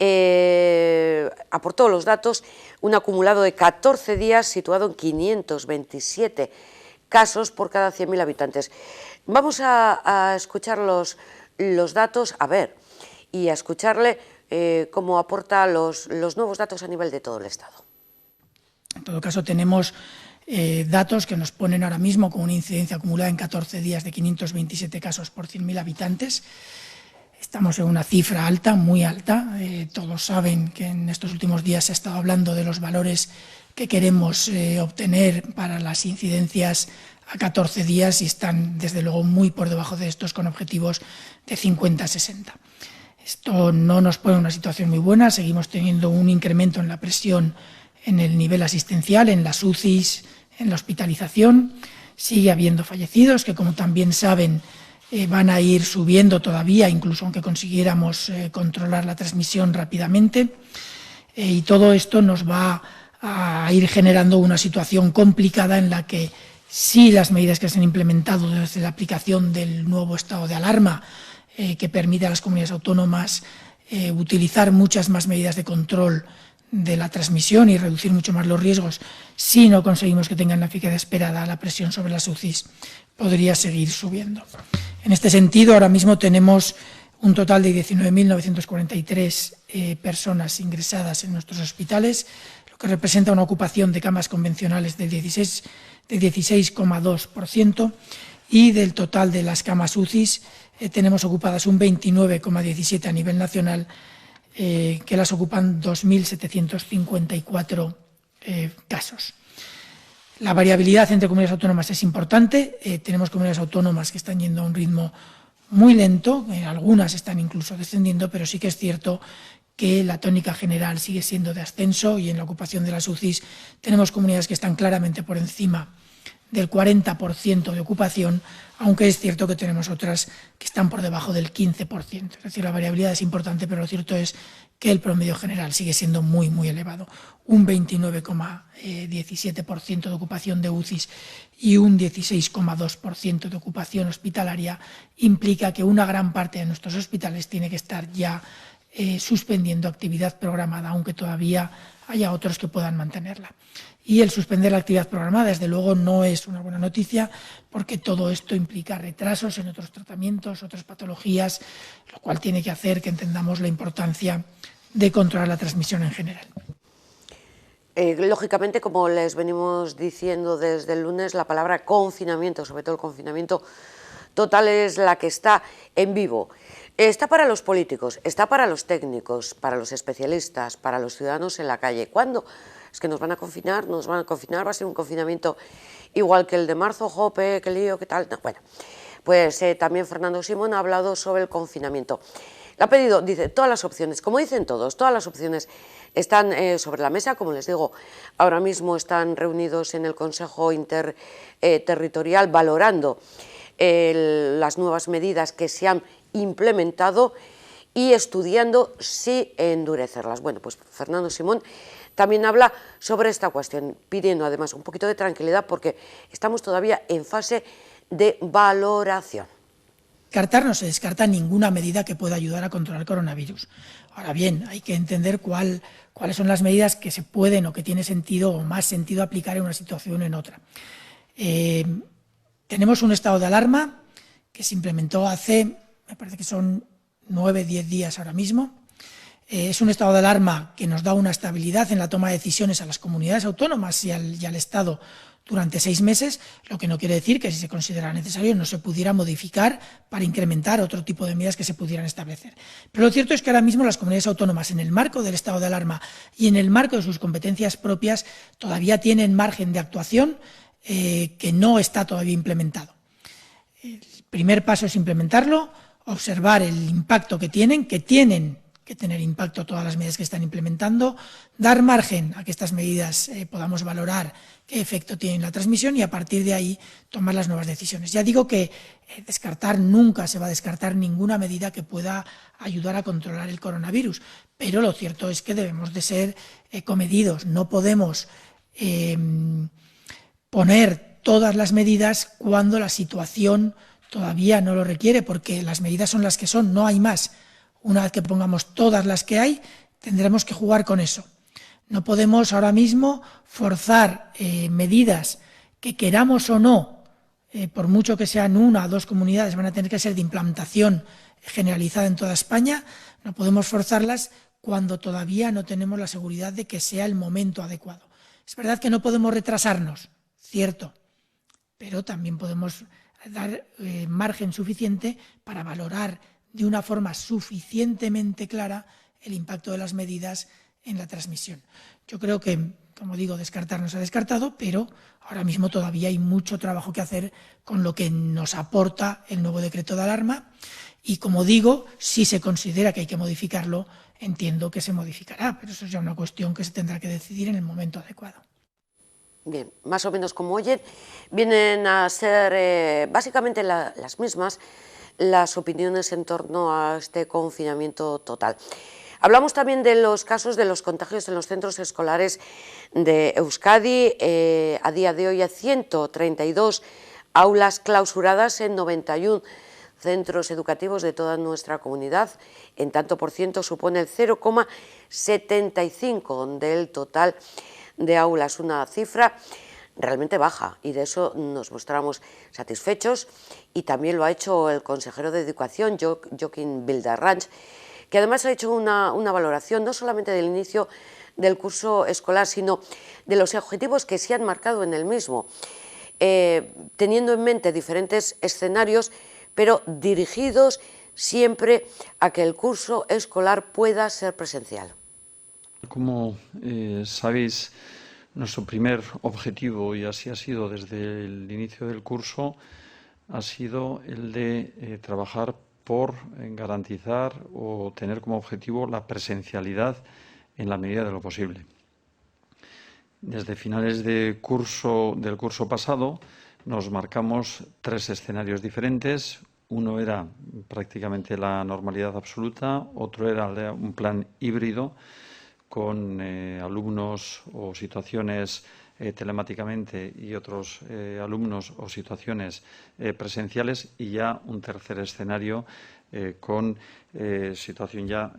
aportó los datos, un acumulado de 14 días situado en 527 casos por cada 100.000 habitantes. Vamos a escuchar los datos, a ver, y a escucharle cómo aporta los nuevos datos a nivel de todo el Estado. En todo caso, tenemos datos que nos ponen ahora mismo con una incidencia acumulada en 14 días de 527 casos por 100.000 habitantes. Estamos en una cifra alta, muy alta. Todos saben que en estos últimos días se ha estado hablando de los valores que queremos obtener para las incidencias a 14 días y están, desde luego, muy por debajo de estos, con objetivos de 50-60. Esto no nos pone en una situación muy buena. Seguimos teniendo un incremento en la presión en el nivel asistencial, en las UCIs, en la hospitalización. Sigue habiendo fallecidos que, como también saben, van a ir subiendo todavía, incluso aunque consiguiéramos controlar la transmisión rápidamente. Y todo esto nos va a ir generando una situación complicada en la que, si las medidas que se han implementado desde la aplicación del nuevo estado de alarma, que permite a las comunidades autónomas utilizar muchas más medidas de control de la transmisión y reducir mucho más los riesgos, si no conseguimos que tengan la eficacia esperada, la presión sobre las UCIs podría seguir subiendo. En este sentido, ahora mismo tenemos un total de 19.943 personas ingresadas en nuestros hospitales, lo que representa una ocupación de camas convencionales del 16,2%, y del total de las camas UCIs tenemos ocupadas un 29,17% a nivel nacional, que las ocupan 2.754 casos. La variabilidad entre comunidades autónomas es importante. Tenemos comunidades autónomas que están yendo a un ritmo muy lento, algunas están incluso descendiendo, pero sí que es cierto que la tónica general sigue siendo de ascenso, y en la ocupación de las UCIs tenemos comunidades que están claramente por encima del 40% de ocupación, aunque es cierto que tenemos otras que están por debajo del 15%. Es decir, la variabilidad es importante, pero lo cierto es que el promedio general sigue siendo muy, muy elevado. Un 29,17% de ocupación de UCIs y un 16,2% de ocupación hospitalaria implica que una gran parte de nuestros hospitales tiene que estar ya suspendiendo actividad programada, aunque todavía haya otros que puedan mantenerla. Y el suspender la actividad programada, desde luego, no es una buena noticia, porque todo esto implica retrasos en otros tratamientos, otras patologías, lo cual tiene que hacer que entendamos la importancia de controlar la transmisión en general. Lógicamente, como les venimos diciendo desde el lunes, la palabra confinamiento, sobre todo el confinamiento total, es la que está en vivo. Está para los políticos, está para los técnicos, para los especialistas, para los ciudadanos en la calle. ¿Cuándo? Es que nos van a confinar, va a ser un confinamiento igual que el de marzo, jope, qué lío, qué tal. No, bueno, pues también Fernando Simón ha hablado sobre el confinamiento. Le ha pedido, dice, todas las opciones, como dicen todos, todas las opciones están sobre la mesa. Como les digo, ahora mismo están reunidos en el Consejo Interterritorial valorando las nuevas medidas que se han implementado y estudiando si endurecerlas. Bueno, pues Fernando Simón también habla sobre esta cuestión, pidiendo además un poquito de tranquilidad porque estamos todavía en fase de valoración. No se descarta ninguna medida que pueda ayudar a controlar el coronavirus. Ahora bien, hay que entender cuáles son las medidas que se pueden o que tiene sentido o más sentido aplicar en una situación o en otra. Tenemos un estado de alarma que se implementó hace, me parece que son 9 o 10 días ahora mismo. Es un estado de alarma que nos da una estabilidad en la toma de decisiones a las comunidades autónomas y al Estado durante 6 meses, lo que no quiere decir que si se considera necesario no se pudiera modificar para incrementar otro tipo de medidas que se pudieran establecer. Pero lo cierto es que ahora mismo las comunidades autónomas, en el marco del estado de alarma y en el marco de sus competencias propias, todavía tienen margen de actuación que no está todavía implementado. El primer paso es implementarlo, observar el impacto que tienen que tener impacto todas las medidas que están implementando, dar margen a que estas medidas podamos valorar qué efecto tienen en la transmisión y a partir de ahí tomar las nuevas decisiones. Ya digo que nunca se va a descartar ninguna medida que pueda ayudar a controlar el coronavirus, pero lo cierto es que debemos de ser comedidos, no podemos poner todas las medidas cuando la situación todavía no lo requiere, porque las medidas son las que son, no hay más. Una vez que pongamos todas las que hay, tendremos que jugar con eso. No podemos ahora mismo forzar medidas que queramos o no, por mucho que sean 1 o 2 comunidades, van a tener que ser de implantación generalizada en toda España, no podemos forzarlas cuando todavía no tenemos la seguridad de que sea el momento adecuado. Es verdad que no podemos retrasarnos, cierto, pero también podemos dar margen suficiente para valorar de una forma suficientemente clara el impacto de las medidas en la transmisión. Yo creo que, como digo, descartar no se ha descartado, pero ahora mismo todavía hay mucho trabajo que hacer con lo que nos aporta el nuevo decreto de alarma y, como digo, si se considera que hay que modificarlo, entiendo que se modificará, pero eso es ya una cuestión que se tendrá que decidir en el momento adecuado. Bien, más o menos como oyen, vienen a ser básicamente las mismas las opiniones en torno a este confinamiento total. Hablamos también de los casos de los contagios en los centros escolares de Euskadi. A día de hoy hay 132 aulas clausuradas en 91 centros educativos de toda nuestra comunidad. En tanto por ciento supone el 0,75 del total de aulas, una cifra realmente baja, y de eso nos mostramos satisfechos, y también lo ha hecho el consejero de Educación, Joaquín Bildarratz, que además ha hecho una valoración no solamente del inicio del curso escolar, sino de los objetivos que se han marcado en el mismo, teniendo en mente diferentes escenarios, pero dirigidos siempre a que el curso escolar pueda ser presencial. Como sabéis, nuestro primer objetivo, y así ha sido desde el inicio del curso, ha sido el de trabajar por garantizar o tener como objetivo la presencialidad en la medida de lo posible. Desde finales del curso pasado nos marcamos 3 escenarios diferentes. Uno era prácticamente la normalidad absoluta, otro era un plan híbrido con alumnos o situaciones telemáticamente y otros alumnos o situaciones presenciales, y ya un tercer escenario con situación ya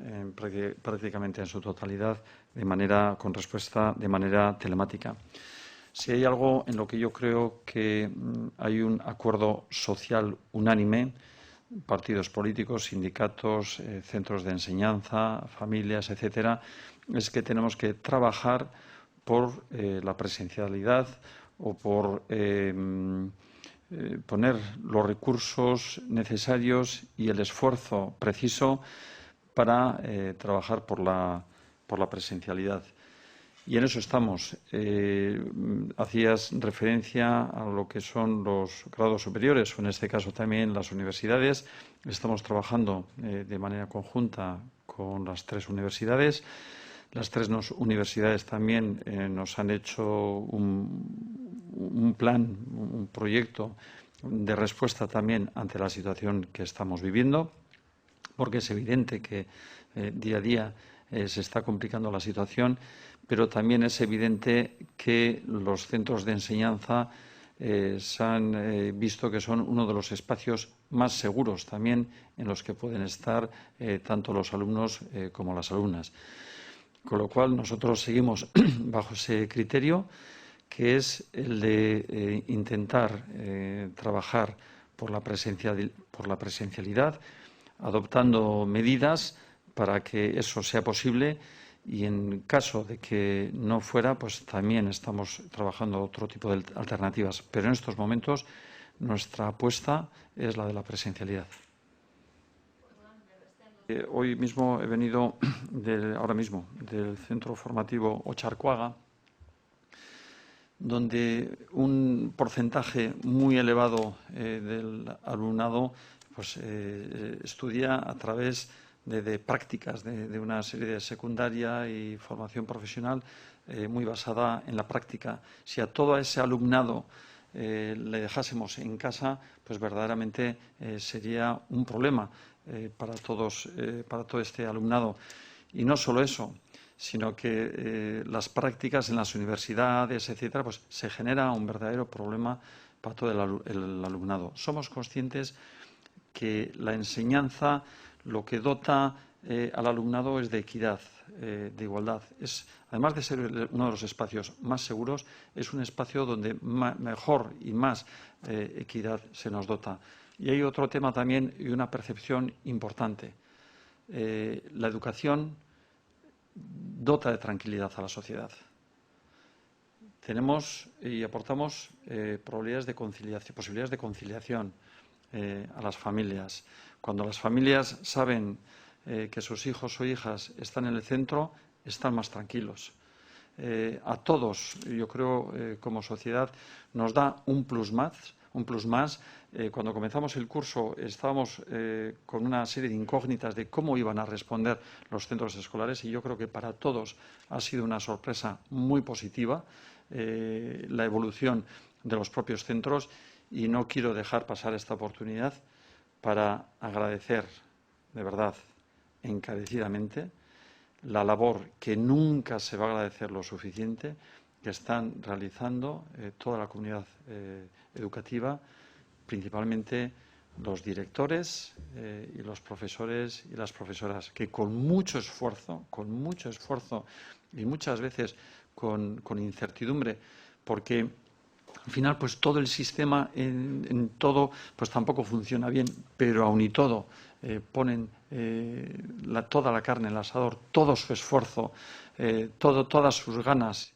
prácticamente en su totalidad con respuesta de manera telemática. Si hay algo en lo que yo creo que hay un acuerdo social unánime, partidos políticos, sindicatos, centros de enseñanza, familias, etcétera, es que tenemos que trabajar por la presencialidad o por poner los recursos necesarios y el esfuerzo preciso para trabajar por la presencialidad. Y en eso estamos. Hacías referencia a lo que son los grados superiores, o en este caso también las universidades. Estamos trabajando de manera conjunta con las 3 universidades. Las 3 universidades también nos han hecho un plan, un proyecto de respuesta también ante la situación que estamos viviendo, porque es evidente que día a día se está complicando la situación, pero también es evidente que los centros de enseñanza se han visto que son uno de los espacios más seguros también en los que pueden estar tanto los alumnos como las alumnas. Con lo cual, nosotros seguimos bajo ese criterio, que es el de intentar trabajar por la presencialidad, adoptando medidas para que eso sea posible, y en caso de que no fuera, pues también estamos trabajando otro tipo de alternativas. Pero en estos momentos nuestra apuesta es la de la presencialidad. Hoy mismo he venido ahora mismo del centro formativo Ocharcoaga, donde un porcentaje muy elevado del alumnado pues, estudia a través de prácticas de una serie de secundaria y formación profesional muy basada en la práctica. Si a todo ese alumnado le dejásemos en casa, pues verdaderamente sería un problema para todo este alumnado. Y no solo eso, sino que las prácticas en las universidades, etcétera, pues se genera un verdadero problema para todo el alumnado. Somos conscientes que la enseñanza lo que dota al alumnado es de equidad, de igualdad. Además de ser uno de los espacios más seguros, es un espacio donde mejor y más equidad se nos dota. Y hay otro tema también y una percepción importante. La educación dota de tranquilidad a la sociedad. Tenemos y aportamos posibilidades de conciliación a las familias. Cuando las familias saben que sus hijos o hijas están en el centro, están más tranquilos. A todos, yo creo, como sociedad, nos da un plus más. Cuando comenzamos el curso estábamos con una serie de incógnitas de cómo iban a responder los centros escolares, y yo creo que para todos ha sido una sorpresa muy positiva la evolución de los propios centros, y no quiero dejar pasar esta oportunidad para agradecer de verdad encarecidamente la labor que nunca se va a agradecer lo suficiente que están realizando toda la comunidad educativa, principalmente los directores y los profesores y las profesoras, que con mucho esfuerzo y muchas veces con incertidumbre, porque al final pues todo el sistema en todo pues tampoco funciona bien, pero aun y todo ponen toda la carne en el asador, todo su esfuerzo, todas sus ganas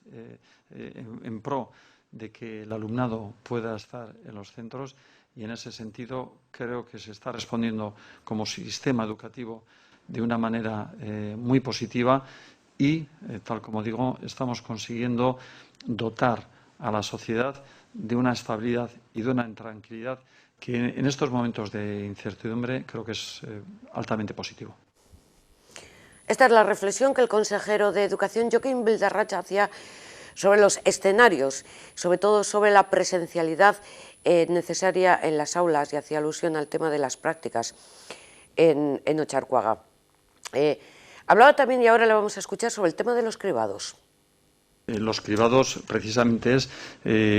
en pro de que el alumnado pueda estar en los centros, y en ese sentido creo que se está respondiendo como sistema educativo de una manera muy positiva, y tal como digo, estamos consiguiendo dotar a la sociedad de una estabilidad y de una tranquilidad que en estos momentos de incertidumbre creo que es altamente positivo. Esta es la reflexión que el consejero de Educación, Joaquín Bildarratz, hacía sobre los escenarios, sobre todo sobre la presencialidad necesaria en las aulas, y hacía alusión al tema de las prácticas en Ocharcoaga. Hablaba también, y ahora le vamos a escuchar, sobre el tema de los cribados. Los cribados precisamente es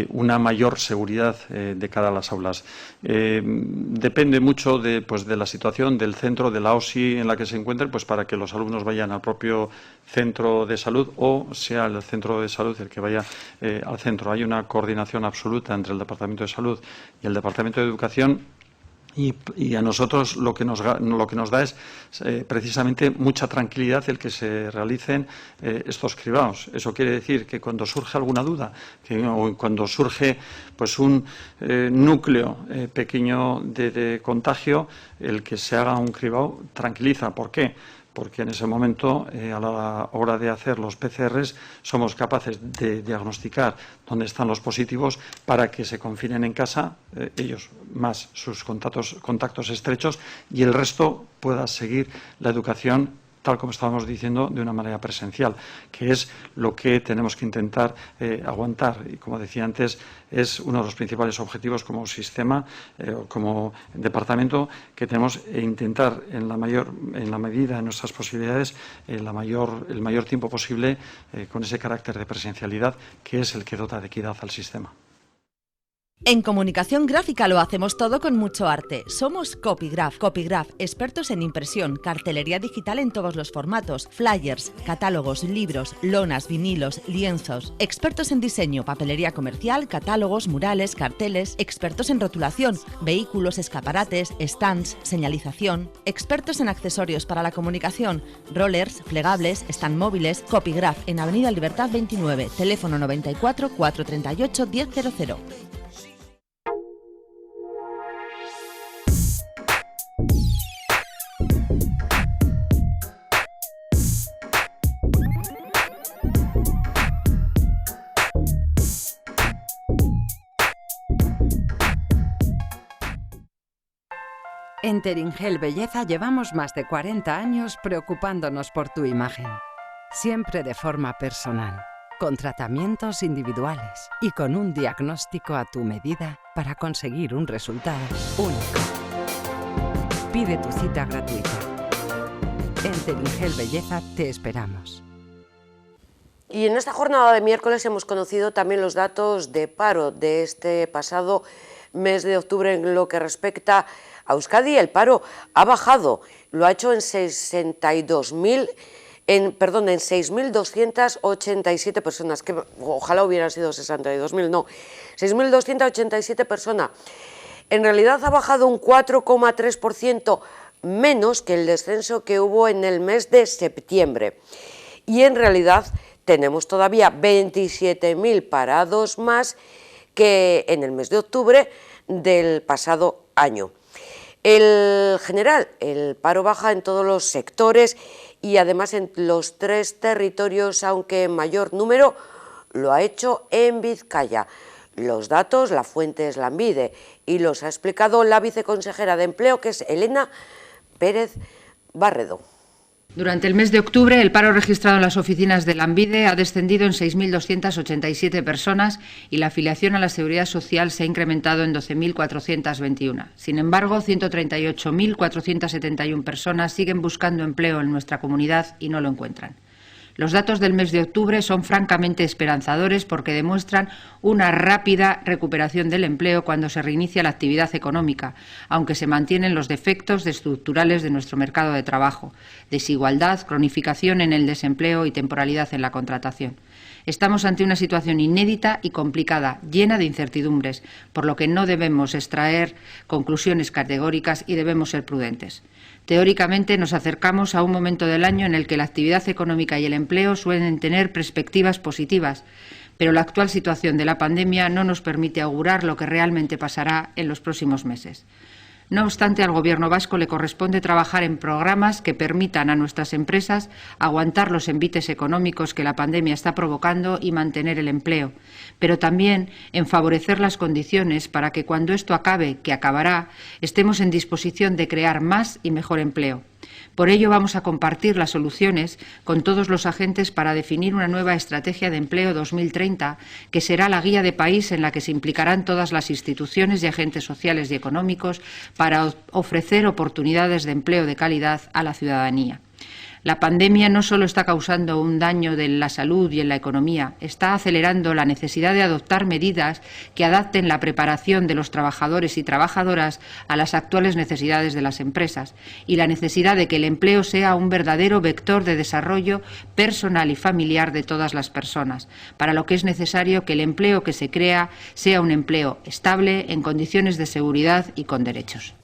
una mayor seguridad de cara a las aulas. Depende mucho de la situación del centro, de la OSI en la que se encuentren, pues para que los alumnos vayan al propio centro de salud, o sea el centro de salud el que vaya al centro. Hay una coordinación absoluta entre el Departamento de Salud y el Departamento de Educación. Y a nosotros lo que nos da es precisamente mucha tranquilidad el que se realicen estos cribados. Eso quiere decir que cuando surge alguna duda, o cuando surge pues un núcleo pequeño de contagio, el que se haga un cribado tranquiliza. ¿Por qué? porque en ese momento, a la hora de hacer los PCRs, somos capaces de diagnosticar dónde están los positivos para que se confinen en casa, ellos más sus contactos estrechos, y el resto pueda seguir la educación, tal como estábamos diciendo, de una manera presencial, que es lo que tenemos que intentar aguantar. Y como decía antes, es uno de los principales objetivos como sistema, como departamento, que tenemos intentar, en la medida de nuestras posibilidades, el mayor tiempo posible con ese carácter de presencialidad, que es el que dota de equidad al sistema. En comunicación gráfica lo hacemos todo con mucho arte. Somos Copygraph. Copygraph, expertos en impresión, cartelería digital en todos los formatos, flyers, catálogos, libros, lonas, vinilos, lienzos. Expertos en diseño, papelería comercial, catálogos, murales, carteles. Expertos en rotulación, vehículos, escaparates, stands, señalización. Expertos en accesorios para la comunicación, rollers, plegables, stand móviles. Copygraph en Avenida Libertad 29, teléfono 94 438 1000. En Teringel Belleza llevamos más de 40 años preocupándonos por tu imagen. Siempre de forma personal, con tratamientos individuales y con un diagnóstico a tu medida para conseguir un resultado único. Pide tu cita gratuita. En Teringel Belleza te esperamos. Y en esta jornada de miércoles hemos conocido también los datos de paro de este pasado mes de octubre en lo que respecta a Euskadi. El paro ha bajado, lo ha hecho en 6.287 personas, que ojalá hubieran sido 62.000, no, 6.287 personas. En realidad ha bajado un 4,3% menos que el descenso que hubo en el mes de septiembre. Y en realidad tenemos todavía 27.000 parados más que en el mes de octubre del pasado año. En general, el paro baja en todos los sectores y además en los 3 territorios, aunque en mayor número lo ha hecho en Vizcaya. Los datos, la fuente es Lanbide y los ha explicado la viceconsejera de Empleo, que es Elena Pérez Barredo. Durante el mes de octubre, el paro registrado en las oficinas de Lanbide ha descendido en 6.287 personas y la afiliación a la Seguridad Social se ha incrementado en 12.421. Sin embargo, 138.471 personas siguen buscando empleo en nuestra comunidad y no lo encuentran. Los datos del mes de octubre son francamente esperanzadores porque demuestran una rápida recuperación del empleo cuando se reinicia la actividad económica, aunque se mantienen los defectos estructurales de nuestro mercado de trabajo: desigualdad, cronificación en el desempleo y temporalidad en la contratación. Estamos ante una situación inédita y complicada, llena de incertidumbres, por lo que no debemos extraer conclusiones categóricas y debemos ser prudentes. Teóricamente nos acercamos a un momento del año en el que la actividad económica y el empleo suelen tener perspectivas positivas, pero la actual situación de la pandemia no nos permite augurar lo que realmente pasará en los próximos meses. No obstante, al Gobierno vasco le corresponde trabajar en programas que permitan a nuestras empresas aguantar los envites económicos que la pandemia está provocando y mantener el empleo, pero también en favorecer las condiciones para que cuando esto acabe, que acabará, estemos en disposición de crear más y mejor empleo. Por ello vamos a compartir las soluciones con todos los agentes para definir una nueva estrategia de empleo 2030, que será la guía de país en la que se implicarán todas las instituciones y agentes sociales y económicos para ofrecer oportunidades de empleo de calidad a la ciudadanía. La pandemia no solo está causando un daño en la salud y en la economía, está acelerando la necesidad de adoptar medidas que adapten la preparación de los trabajadores y trabajadoras a las actuales necesidades de las empresas y la necesidad de que el empleo sea un verdadero vector de desarrollo personal y familiar de todas las personas, para lo que es necesario que el empleo que se crea sea un empleo estable, en condiciones de seguridad y con derechos.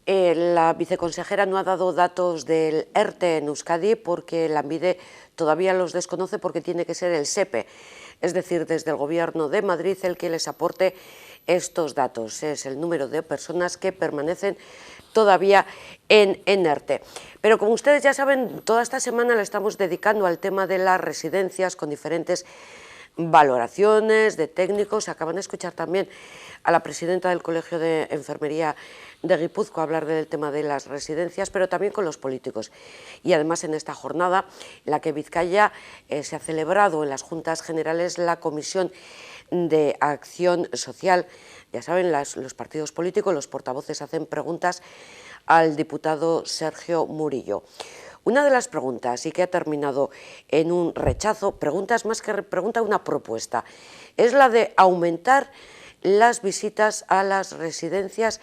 La viceconsejera no ha dado datos del ERTE en Euskadi porque Lanbide todavía los desconoce, porque tiene que ser el SEPE, es decir, desde el Gobierno de Madrid, el que les aporte estos datos. Es el número de personas que permanecen todavía en ERTE. Pero como ustedes ya saben, toda esta semana la estamos dedicando al tema de las residencias con diferentes valoraciones de técnicos. Acaban de escuchar también a la presidenta del Colegio de Enfermería de Guipúzcoa hablar del tema de las residencias, pero también con los políticos. Y además en esta jornada en la que Vizcaya se ha celebrado en las Juntas Generales la Comisión de Acción Social. Ya saben, los partidos políticos, los portavoces hacen preguntas al diputado Sergio Murillo. Una de las preguntas, y que ha terminado en un rechazo, preguntas más que pregunta, una propuesta, es la de aumentar las visitas a las residencias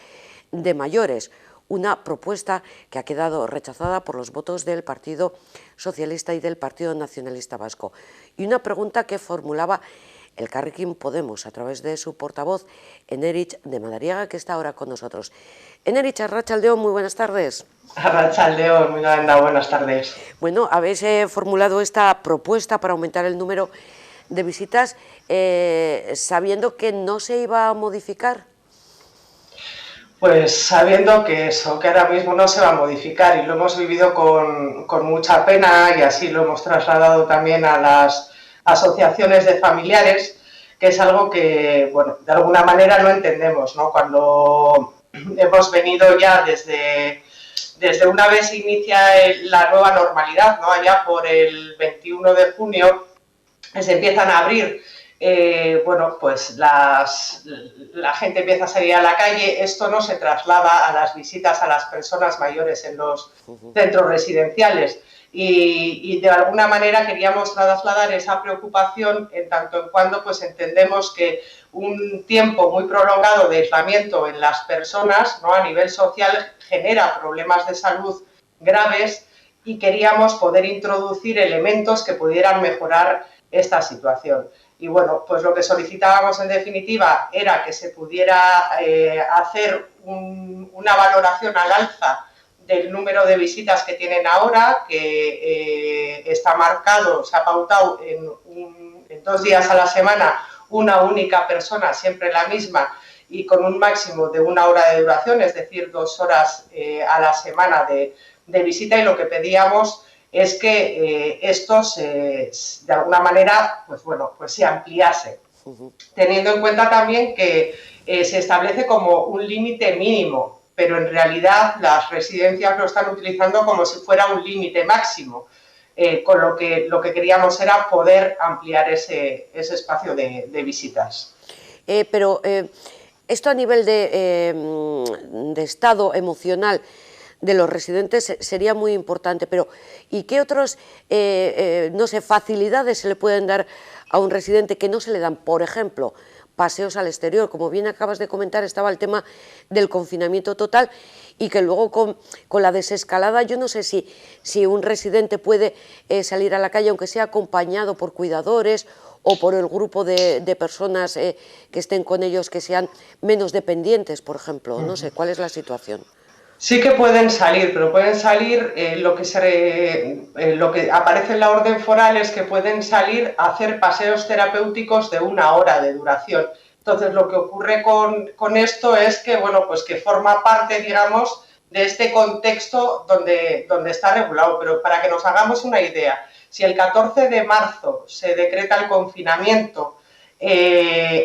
de mayores, una propuesta que ha quedado rechazada por los votos del Partido Socialista y del Partido Nacionalista Vasco, y una pregunta que formulaba Elkarrekin Podemos a través de su portavoz, Eneritz de Madariaga, que está ahora con nosotros. Eneritz, Arratsaldeon, muy buenas tardes. Arratsaldeon, muy buenas tardes. Bueno, habéis formulado esta propuesta para aumentar el número de visitas, sabiendo que no se iba a modificar. Pues sabiendo que eso, que ahora mismo no se va a modificar, y lo hemos vivido con mucha pena, y así lo hemos trasladado también a las asociaciones de familiares, que es algo que, bueno, de alguna manera no entendemos, ¿no? Cuando hemos venido ya desde una vez inicia la nueva normalidad, ¿no? Allá por el 21 de junio se empiezan a abrir, bueno, pues la gente empieza a salir a la calle. Esto no se traslada a las visitas a las personas mayores en los centros residenciales. Y de alguna manera queríamos trasladar esa preocupación en tanto en cuando pues entendemos que un tiempo muy prolongado de aislamiento en las personas, ¿no? A nivel social genera problemas de salud graves, y queríamos poder introducir elementos que pudieran mejorar esta situación. Y bueno, pues lo que solicitábamos en definitiva era que se pudiera hacer una valoración al alza del número de visitas que tienen ahora, que está marcado, se ha pautado en 2 días a la semana, una única persona, siempre la misma, y con un máximo de 1 hora de duración, es decir, 2 horas a la semana de visita. Y lo que pedíamos es que esto de alguna manera, pues bueno, pues se ampliase, teniendo en cuenta también que se establece como un límite mínimo, pero en realidad las residencias lo están utilizando como si fuera un límite máximo, con lo que queríamos era poder ampliar ese espacio de visitas. Pero esto a nivel de estado emocional de los residentes sería muy importante, pero ¿y qué otros, no sé, facilidades se le pueden dar a un residente que no se le dan? Por ejemplo, paseos al exterior. Como bien acabas de comentar, estaba el tema del confinamiento total, y que luego con la desescalada, yo no sé si un residente puede salir a la calle, aunque sea acompañado por cuidadores o por el grupo de personas que estén con ellos, que sean menos dependientes, por ejemplo. No sé, ¿cuál es la situación? Sí que pueden salir, pero pueden salir, lo que aparece en la orden foral es que pueden salir a hacer paseos terapéuticos de 1 hora de duración. Entonces, lo que ocurre con esto es que, bueno, pues que forma parte, digamos, de este contexto donde está regulado. Pero para que nos hagamos una idea, si el 14 de marzo se decreta el confinamiento,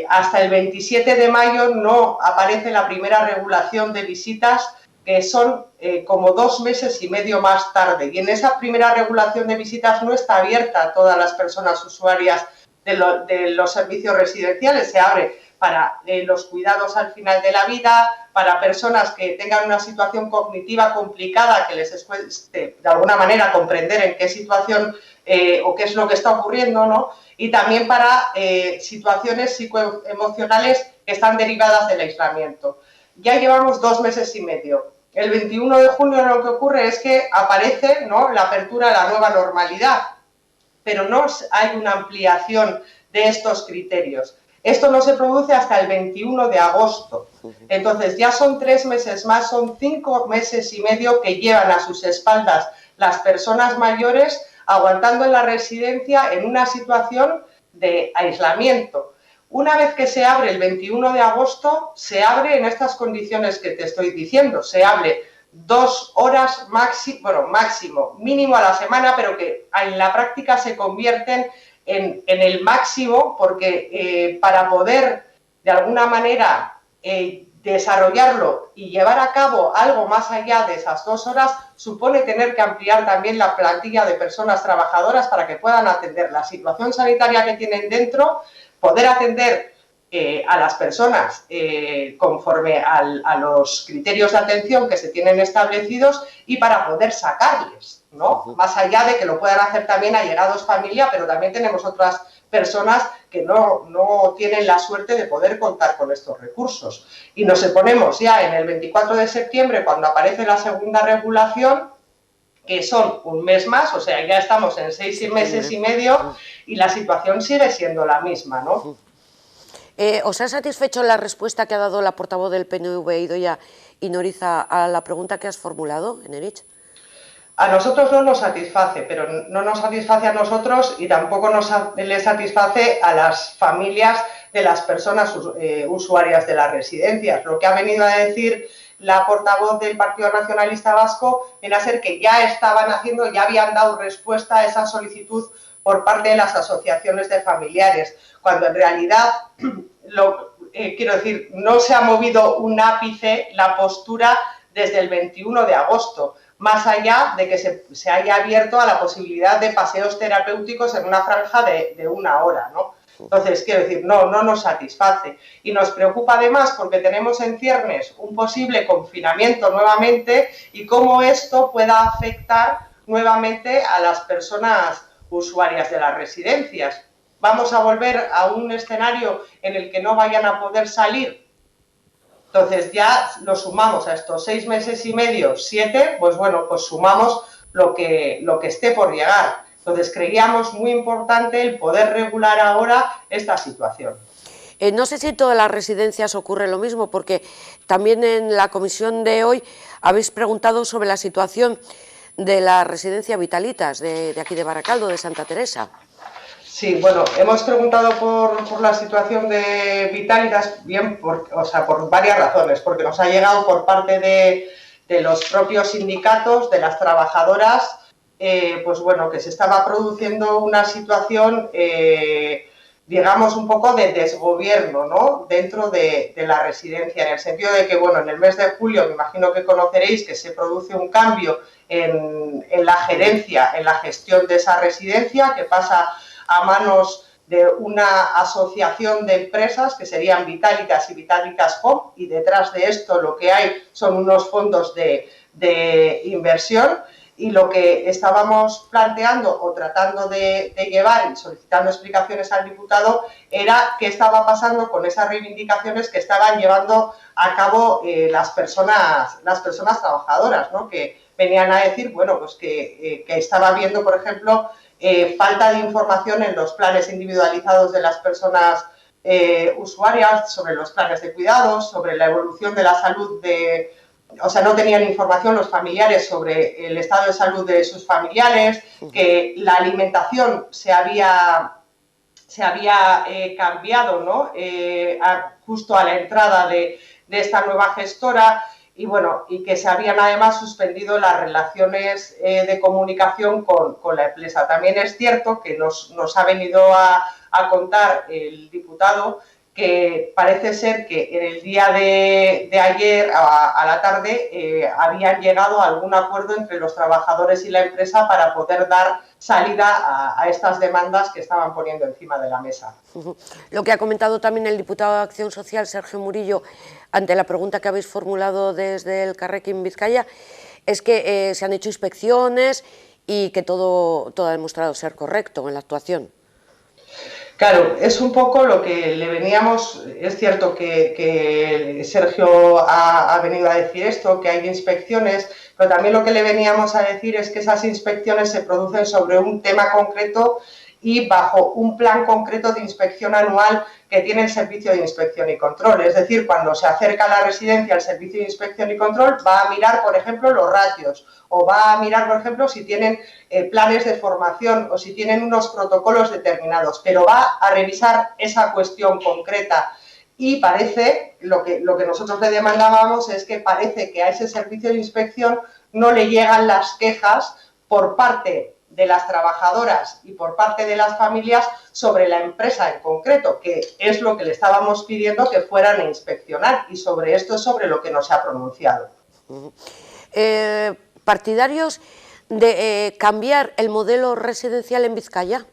hasta el 27 de mayo no aparece la primera regulación de visitas, que son como 2 meses y medio más tarde. Y en esa primera regulación de visitas no está abierta a todas las personas usuarias de los servicios residenciales. Se abre para los cuidados al final de la vida, para personas que tengan una situación cognitiva complicada, que les cueste de alguna manera comprender en qué situación o qué es lo que está ocurriendo, ¿no? Y también para situaciones psicoemocionales que están derivadas del aislamiento. Ya llevamos 2 meses y medio. El 21 de junio lo que ocurre es que aparece, ¿no?, la apertura a la nueva normalidad, pero no hay una ampliación de estos criterios. Esto no se produce hasta el 21 de agosto. Entonces ya son 3 meses más, son 5 meses y medio que llevan a sus espaldas las personas mayores aguantando en la residencia en una situación de aislamiento. Una vez que se abre el 21 de agosto, se abre en estas condiciones que te estoy diciendo. Se abre 2 horas máximo, mínimo a la semana, pero que en la práctica se convierten en el máximo, porque para poder de alguna manera desarrollarlo y llevar a cabo algo más allá de esas 2 horas supone tener que ampliar también la plantilla de personas trabajadoras para que puedan atender la situación sanitaria que tienen dentro, poder atender a las personas conforme a los criterios de atención que se tienen establecidos y para poder sacarles, ¿no? Más allá de que lo puedan hacer también allegados, familia, pero también tenemos otras personas que no tienen la suerte de poder contar con estos recursos. Y nos ponemos ya en el 24 de septiembre, cuando aparece la segunda regulación, que son un mes más, o sea, ya estamos en 6 meses y medio y la situación sigue siendo la misma, ¿no? ¿Os ha satisfecho la respuesta que ha dado la portavoz del PNV, Idoia Inoriza, a la pregunta que has formulado, Eneritz? A nosotros no nos satisface, pero no nos satisface a nosotros y tampoco le satisface a las familias de las personas usuarias de las residencias. Lo que ha venido a decir la portavoz del Partido Nacionalista Vasco viene a ser que ya habían dado respuesta a esa solicitud por parte de las asociaciones de familiares, cuando en realidad, quiero decir, no se ha movido un ápice la postura desde el 21 de agosto, más allá de que se haya abierto a la posibilidad de paseos terapéuticos en una franja de 1 hora, ¿no? Entonces, quiero decir, no nos satisface. Y nos preocupa además porque tenemos en ciernes un posible confinamiento nuevamente y cómo esto pueda afectar nuevamente a las personas usuarias de las residencias. ¿Vamos a volver a un escenario en el que no vayan a poder salir? Entonces ya lo sumamos a estos 6 meses y medio, 7, pues bueno, pues sumamos lo que esté por llegar. Entonces creíamos muy importante el poder regular ahora esta situación. No sé si en todas las residencias ocurre lo mismo, porque también en la comisión de hoy habéis preguntado sobre la situación de la residencia Vitalitas, de aquí de Baracaldo, de Santa Teresa. Sí, bueno, hemos preguntado por la situación de Vitalitas, bien, por varias razones, porque nos ha llegado por parte de los propios sindicatos, de las trabajadoras, pues bueno, que se estaba produciendo una situación, digamos, un poco de desgobierno, ¿no?, dentro de la residencia, en el sentido de que, bueno, en el mes de julio, me imagino que conoceréis que se produce un cambio en la gerencia, en la gestión de esa residencia, que pasa a manos de una asociación de empresas que serían Vitalitas y Vitalitas Home, y detrás de esto lo que hay son unos fondos de inversión, y lo que estábamos planteando o tratando de llevar y solicitando explicaciones al diputado era qué estaba pasando con esas reivindicaciones que estaban llevando a cabo las personas trabajadoras, ¿no?, que venían a decir, bueno, pues que estaba habiendo, por ejemplo, falta de información en los planes individualizados de las personas usuarias, sobre los planes de cuidados, sobre la evolución de la salud o sea, no tenían información los familiares sobre el estado de salud de sus familiares, que la alimentación se había cambiado, ¿no?, justo a la entrada de esta nueva gestora, y bueno, y que se habían además suspendido las relaciones de comunicación con la empresa. También es cierto que nos ha venido a contar el diputado que parece ser que en el día de ayer a la tarde habían llegado a algún acuerdo entre los trabajadores y la empresa para poder dar salida a estas demandas que estaban poniendo encima de la mesa. Lo que ha comentado también el diputado de Acción Social, Sergio Murillo, ante la pregunta que habéis formulado desde el Carrequín Vizcaya, es que se han hecho inspecciones y que todo ha demostrado ser correcto en la actuación. Claro, es un poco lo que le veníamos, es cierto que Sergio ha venido a decir esto, que hay inspecciones, pero también lo que le veníamos a decir es que esas inspecciones se producen sobre un tema concreto y bajo un plan concreto de inspección anual que tiene el Servicio de Inspección y Control. Es decir, cuando se acerca a la residencia el Servicio de Inspección y Control va a mirar, por ejemplo, los ratios, o va a mirar, por ejemplo, si tienen planes de formación o si tienen unos protocolos determinados, pero va a revisar esa cuestión concreta y parece, lo que nosotros le demandábamos es que parece que a ese servicio de inspección no le llegan las quejas por parte de las trabajadoras y por parte de las familias sobre la empresa en concreto, que es lo que le estábamos pidiendo que fueran a inspeccionar, y sobre esto es sobre lo que no se ha pronunciado. ¿Partidarios de cambiar el modelo residencial en Vizcaya?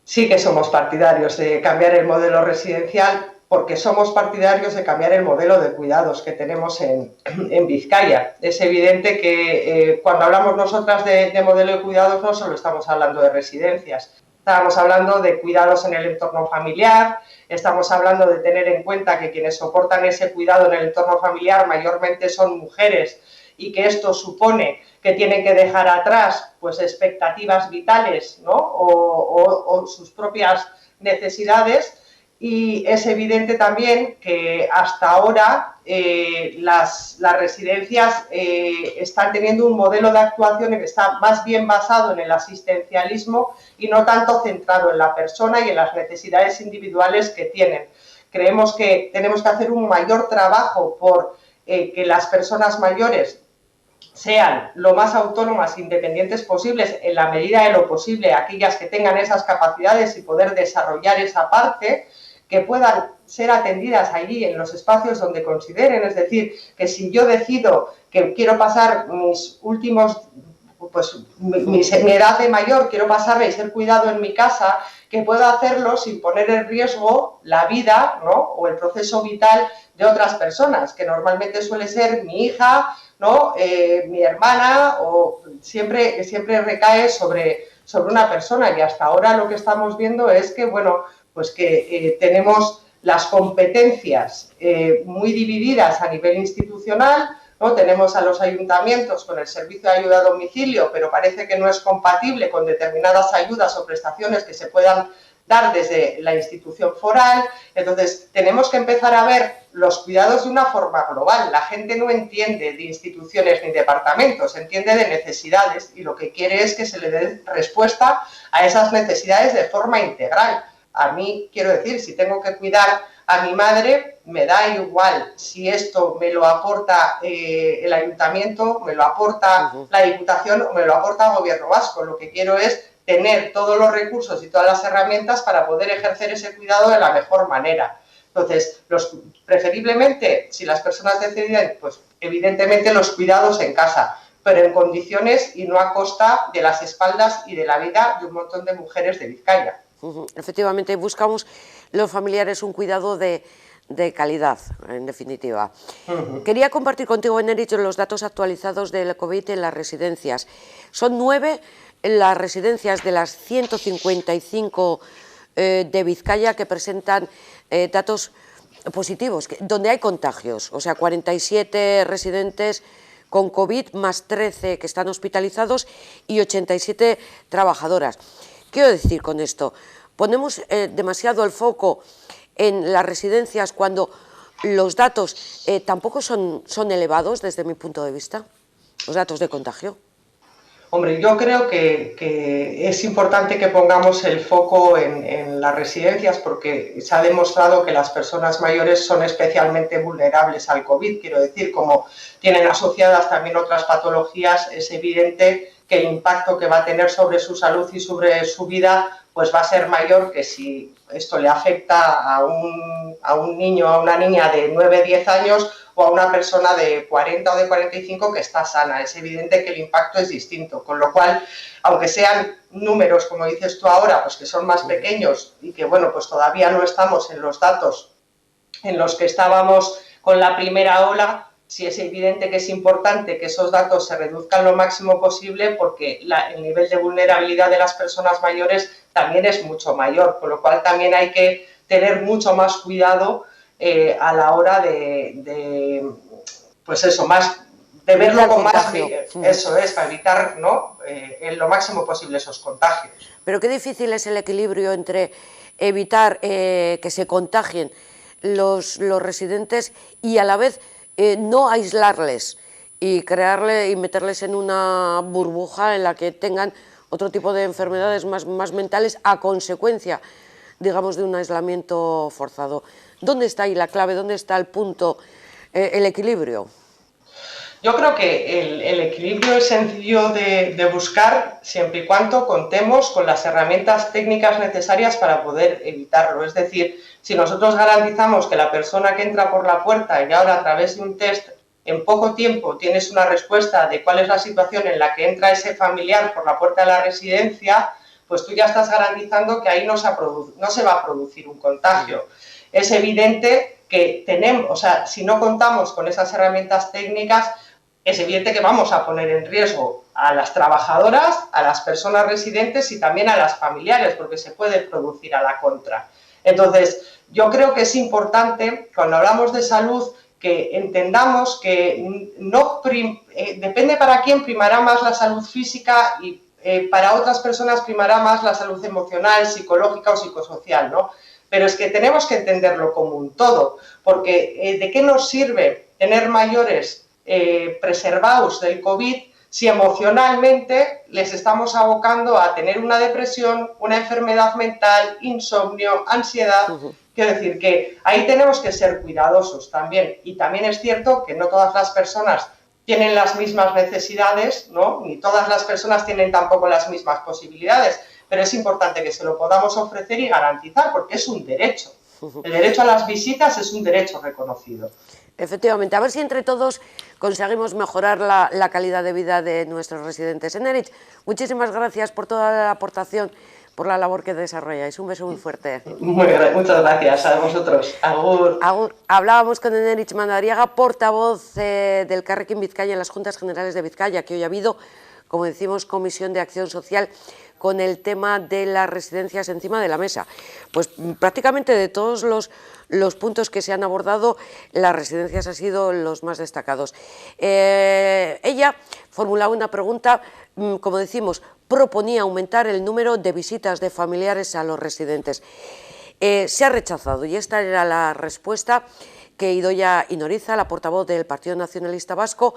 Sí que somos partidarios de cambiar el modelo residencial, porque somos partidarios de cambiar el modelo de cuidados que tenemos en Vizcaya. Es evidente que cuando hablamos nosotras de modelo de cuidados no solo estamos hablando de residencias, estamos hablando de cuidados en el entorno familiar, estamos hablando de tener en cuenta que quienes soportan ese cuidado en el entorno familiar mayormente son mujeres, y que esto supone que tienen que dejar atrás pues expectativas vitales, ¿no? o sus propias necesidades, y es evidente también que hasta ahora las residencias están teniendo un modelo de actuación que está más bien basado en el asistencialismo y no tanto centrado en la persona y en las necesidades individuales que tienen. Creemos que tenemos que hacer un mayor trabajo por que las personas mayores sean lo más autónomas e independientes posibles, en la medida de lo posible, aquellas que tengan esas capacidades y poder desarrollar esa parte, que puedan ser atendidas allí en los espacios donde consideren. Es decir, que si yo decido que quiero pasar mis últimos, pues mi edad de mayor, quiero pasarla y ser cuidado en mi casa, que pueda hacerlo sin poner en riesgo la vida, ¿no? o el proceso vital de otras personas, que normalmente suele ser mi hija, ¿no? Mi hermana, o siempre recae sobre una persona, y hasta ahora lo que estamos viendo es que, bueno, pues que tenemos las competencias muy divididas a nivel institucional, ¿no? Tenemos a los ayuntamientos con el servicio de ayuda a domicilio, pero parece que no es compatible con determinadas ayudas o prestaciones que se puedan dar desde la institución foral. Entonces, tenemos que empezar a ver los cuidados de una forma global. La gente no entiende de instituciones ni departamentos, entiende de necesidades, y lo que quiere es que se le dé respuesta a esas necesidades de forma integral. A mí, quiero decir, si tengo que cuidar a mi madre, me da igual si esto me lo aporta el ayuntamiento, me lo aporta la Diputación o me lo aporta el Gobierno vasco. Lo que quiero es tener todos los recursos y todas las herramientas para poder ejercer ese cuidado de la mejor manera. Entonces, preferiblemente, si las personas deciden, pues evidentemente los cuidados en casa, pero en condiciones y no a costa de las espaldas y de la vida de un montón de mujeres de Vizcaya. Efectivamente, buscamos los familiares un cuidado de calidad, en definitiva. Quería compartir contigo, Enerich, los datos actualizados del COVID en las residencias. Son 9 las residencias de las 155 de Vizcaya que presentan datos positivos, donde hay contagios, o sea, 47 residentes con COVID, más 13 que están hospitalizados y 87 trabajadoras. Quiero decir con esto, ponemos demasiado el foco en las residencias cuando los datos tampoco son elevados desde mi punto de vista, los datos de contagio. Hombre, yo creo que es importante que pongamos el foco en las residencias, porque se ha demostrado que las personas mayores son especialmente vulnerables al COVID. Quiero decir, como tienen asociadas también otras patologías, es evidente que el impacto que va a tener sobre su salud y sobre su vida pues va a ser mayor que si esto le afecta a un niño o a una niña de 9, 10 años o a una persona de 40 o de 45 que está sana. Es evidente que el impacto es distinto, con lo cual, aunque sean números, como dices tú ahora, pues que son más pequeños y que, bueno, pues todavía no estamos en los datos en los que estábamos con la primera ola, sí es evidente que es importante que esos datos se reduzcan lo máximo posible, porque el nivel de vulnerabilidad de las personas mayores también es mucho mayor, con lo cual también hay que tener mucho más cuidado a la hora pues eso, de verlo con más, eso es, para evitar, ¿no? En lo máximo posible esos contagios. Pero qué difícil es el equilibrio entre evitar que se contagien los residentes y a la vez no aislarles y meterles en una burbuja en la que tengan otro tipo de enfermedades más mentales a consecuencia digamos, de un aislamiento forzado. ¿Dónde está ahí la clave? ¿Dónde está el punto, el equilibrio? Yo creo que el equilibrio es sencillo de buscar siempre y cuando contemos con las herramientas técnicas necesarias para poder evitarlo. Es decir, si nosotros garantizamos que la persona que entra por la puerta y ahora a través de un test en poco tiempo tienes una respuesta de cuál es la situación en la que entra ese familiar por la puerta de la residencia, pues tú ya estás garantizando que ahí no se va a producir un contagio. Es evidente que tenemos, o sea, si no contamos con esas herramientas técnicas, es evidente que vamos a poner en riesgo a las trabajadoras, a las personas residentes y también a las familiares, porque se puede producir a la contra. Entonces, yo creo que es importante, cuando hablamos de salud, que entendamos que depende para quién primará más la salud física y para otras personas primará más la salud emocional, psicológica o psicosocial, ¿no? Pero es que tenemos que entenderlo como un todo, porque ¿de qué nos sirve tener mayores preservados del COVID si emocionalmente les estamos abocando a tener una depresión, una enfermedad mental, insomnio, ansiedad? Quiero decir que ahí tenemos que ser cuidadosos también. Y también es cierto que no todas las personas tienen las mismas necesidades, ¿no? Ni todas las personas tienen tampoco las mismas posibilidades, pero es importante que se lo podamos ofrecer y garantizar, porque es un derecho. El derecho a las visitas es un derecho reconocido. Efectivamente, a ver si entre todos conseguimos mejorar la calidad de vida de nuestros residentes. Eneritz, muchísimas gracias por toda la aportación, por la labor que desarrolláis. Un beso muy fuerte. Muchas gracias a vosotros. Agur. Agur. Hablábamos con Eneritz Madariaga, portavoz del Carrequín Vizcaya en las Juntas Generales de Vizcaya, que hoy ha habido, como decimos, Comisión de Acción Social con el tema de las residencias encima de la mesa. Pues prácticamente de todos los puntos que se han abordado, las residencias han sido los más destacados. Ella formulaba una pregunta, como decimos, proponía aumentar el número de visitas de familiares a los residentes. Se ha rechazado y esta era la respuesta que Idoia Inoriza, la portavoz del Partido Nacionalista Vasco,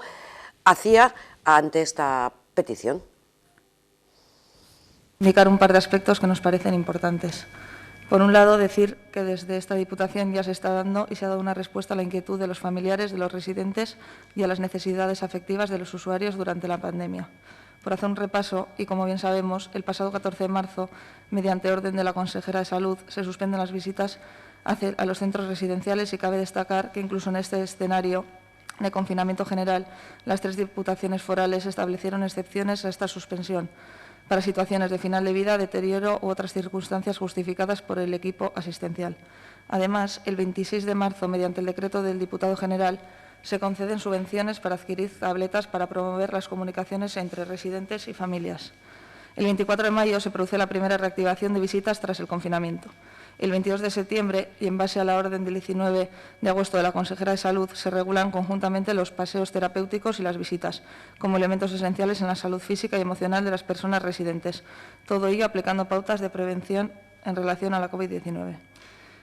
hacía ante esta petición. Indicar un par de aspectos que nos parecen importantes. Por un lado, decir que desde esta Diputación ya se está dando y se ha dado una respuesta a la inquietud de los familiares, de los residentes y a las necesidades afectivas de los usuarios durante la pandemia. Por hacer un repaso, y como bien sabemos, el pasado 14 de marzo, mediante orden de la consejera de Salud, se suspenden las visitas a los centros residenciales y cabe destacar que incluso en este escenario de confinamiento general, las 3 diputaciones forales establecieron excepciones a esta suspensión para situaciones de final de vida, deterioro u otras circunstancias justificadas por el equipo asistencial. Además, el 26 de marzo, mediante el decreto del Diputado General, se conceden subvenciones para adquirir tabletas para promover las comunicaciones entre residentes y familias. El 24 de mayo se produce la primera reactivación de visitas tras el confinamiento. El 22 de septiembre, y en base a la orden del 19 de agosto de la consejera de Salud, se regulan conjuntamente los paseos terapéuticos y las visitas, como elementos esenciales en la salud física y emocional de las personas residentes, todo ello aplicando pautas de prevención en relación a la COVID-19.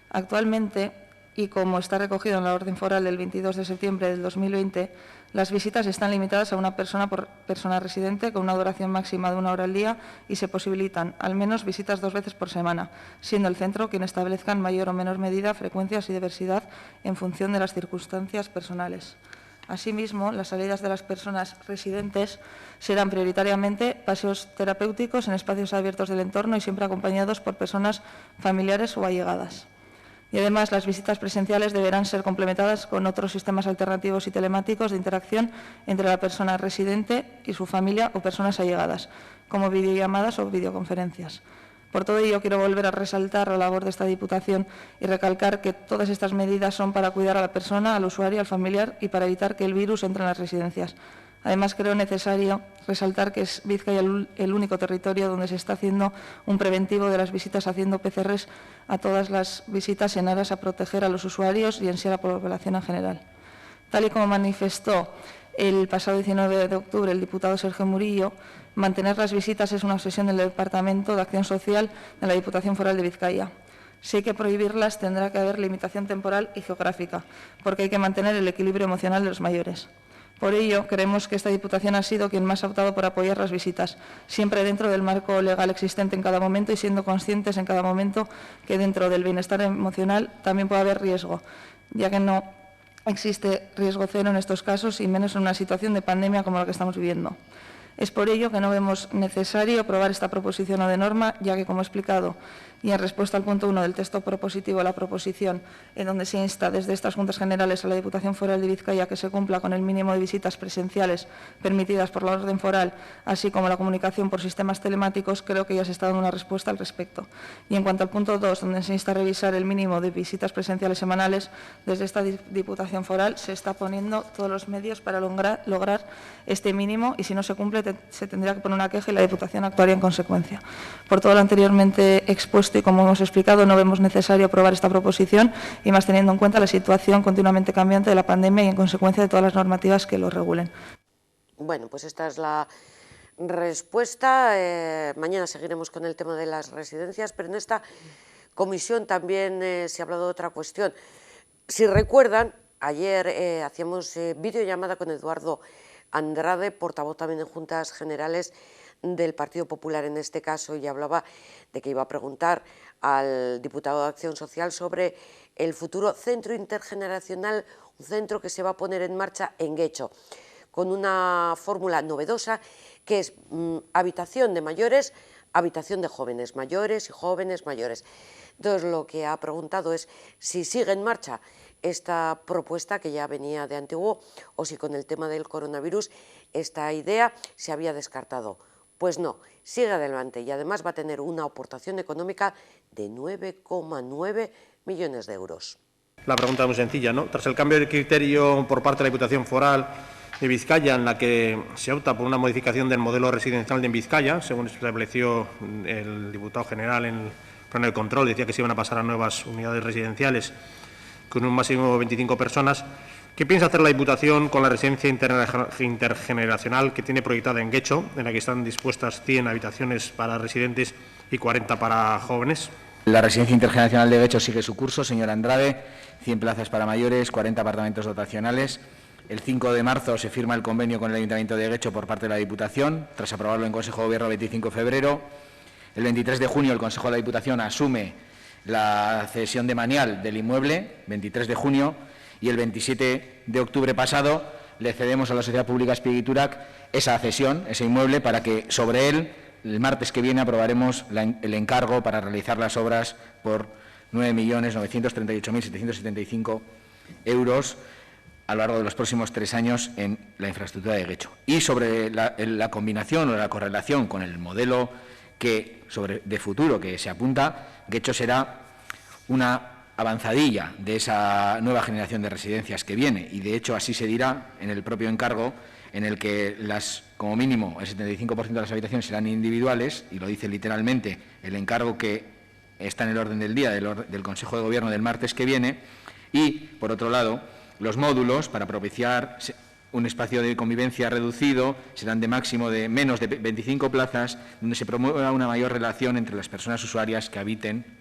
Actualmente, y como está recogido en la orden foral del 22 de septiembre del 2020, las visitas están limitadas a una persona por persona residente con una duración máxima de 1 hora al día y se posibilitan al menos visitas 2 veces por semana, siendo el centro quien establezca en mayor o menor medida frecuencias y diversidad en función de las circunstancias personales. Asimismo, las salidas de las personas residentes serán prioritariamente paseos terapéuticos en espacios abiertos del entorno y siempre acompañados por personas familiares o allegadas. Y además, las visitas presenciales deberán ser complementadas con otros sistemas alternativos y telemáticos de interacción entre la persona residente y su familia o personas allegadas, como videollamadas o videoconferencias. Por todo ello, quiero volver a resaltar la labor de esta Diputación y recalcar que todas estas medidas son para cuidar a la persona, al usuario, al familiar y para evitar que el virus entre en las residencias. Además, creo necesario resaltar que es Vizcaya el único territorio donde se está haciendo un preventivo de las visitas haciendo PCRs a todas las visitas en aras a proteger a los usuarios y en sí a la población en general. Tal y como manifestó el pasado 19 de octubre el diputado Sergio Murillo, mantener las visitas es una obsesión del Departamento de Acción Social de la Diputación Foral de Vizcaya. Si hay que prohibirlas, tendrá que haber limitación temporal y geográfica, porque hay que mantener el equilibrio emocional de los mayores. Por ello, creemos que esta Diputación ha sido quien más ha optado por apoyar las visitas, siempre dentro del marco legal existente en cada momento y siendo conscientes en cada momento que dentro del bienestar emocional también puede haber riesgo, ya que no existe riesgo cero en estos casos y menos en una situación de pandemia como la que estamos viviendo. Es por ello que no vemos necesario aprobar esta proposición no de norma, ya que, como he explicado, y en respuesta al punto 1 del texto propositivo de la proposición, en donde se insta desde estas Juntas Generales a la Diputación Foral de Vizcaya que se cumpla con el mínimo de visitas presenciales permitidas por la orden foral, así como la comunicación por sistemas telemáticos, creo que ya se está dando una respuesta al respecto. Y en cuanto al punto 2, donde se insta a revisar el mínimo de visitas presenciales semanales, desde esta Diputación Foral se está poniendo todos los medios para lograr este mínimo y, si no se cumple, se tendría que poner una queja y la Diputación actuaría en consecuencia. Por todo lo anteriormente expuesto y como hemos explicado, no vemos necesario aprobar esta proposición y más teniendo en cuenta la situación continuamente cambiante de la pandemia y en consecuencia de todas las normativas que lo regulen. Bueno, pues esta es la respuesta. Mañana seguiremos con el tema de las residencias, pero en esta comisión también se ha hablado de otra cuestión. Si recuerdan, ayer hacíamos videollamada con Eduardo Andrade, portavoz también en Juntas Generales del Partido Popular en este caso, y hablaba de que iba a preguntar al diputado de Acción Social sobre el futuro centro intergeneracional, un centro que se va a poner en marcha en Guecho, con una fórmula novedosa que es habitación de mayores, habitación de jóvenes mayores y jóvenes mayores. Entonces, lo que ha preguntado es si sigue en marcha esta propuesta que ya venía de antiguo o si con el tema del coronavirus esta idea se había descartado. Pues no, sigue adelante y además va a tener una aportación económica de 9,9 millones de euros. La pregunta es muy sencilla, ¿no? Tras el cambio de criterio por parte de la Diputación Foral de Vizcaya, en la que se opta por una modificación del modelo residencial de Vizcaya, según estableció el diputado general en el pleno de control, decía que se iban a pasar a nuevas unidades residenciales con un máximo de 25 personas. ¿Qué piensa hacer la Diputación con la residencia intergeneracional que tiene proyectada en Guecho, en la que están dispuestas 100 habitaciones para residentes y 40 para jóvenes? La residencia intergeneracional de Guecho sigue su curso, señor Andrade, 100 plazas para mayores, 40 apartamentos dotacionales. El 5 de marzo se firma el convenio con el Ayuntamiento de Guecho por parte de la Diputación, tras aprobarlo en Consejo de Gobierno el 25 de febrero. El 23 de junio el Consejo de la Diputación asume la cesión de manial del inmueble, 23 de junio, y el 27 de octubre pasado le cedemos a la Sociedad Pública Azpiegitura esa cesión, ese inmueble, para que sobre él, el martes que viene, aprobaremos el encargo para realizar las obras por 9.938.775 euros a lo largo de los próximos 3 años en la infraestructura de Guecho. Y sobre la combinación o la correlación con el modelo de futuro que se apunta, Guecho será una avanzadilla de esa nueva generación de residencias que viene, y de hecho así se dirá en el propio encargo, en el que como mínimo el 75% de las habitaciones serán individuales, y lo dice literalmente el encargo que está en el orden del día del Consejo de Gobierno del martes que viene. Y, por otro lado, los módulos, para propiciar un espacio de convivencia reducido, serán de máximo de menos de 25 plazas, donde se promueva una mayor relación entre las personas usuarias que habiten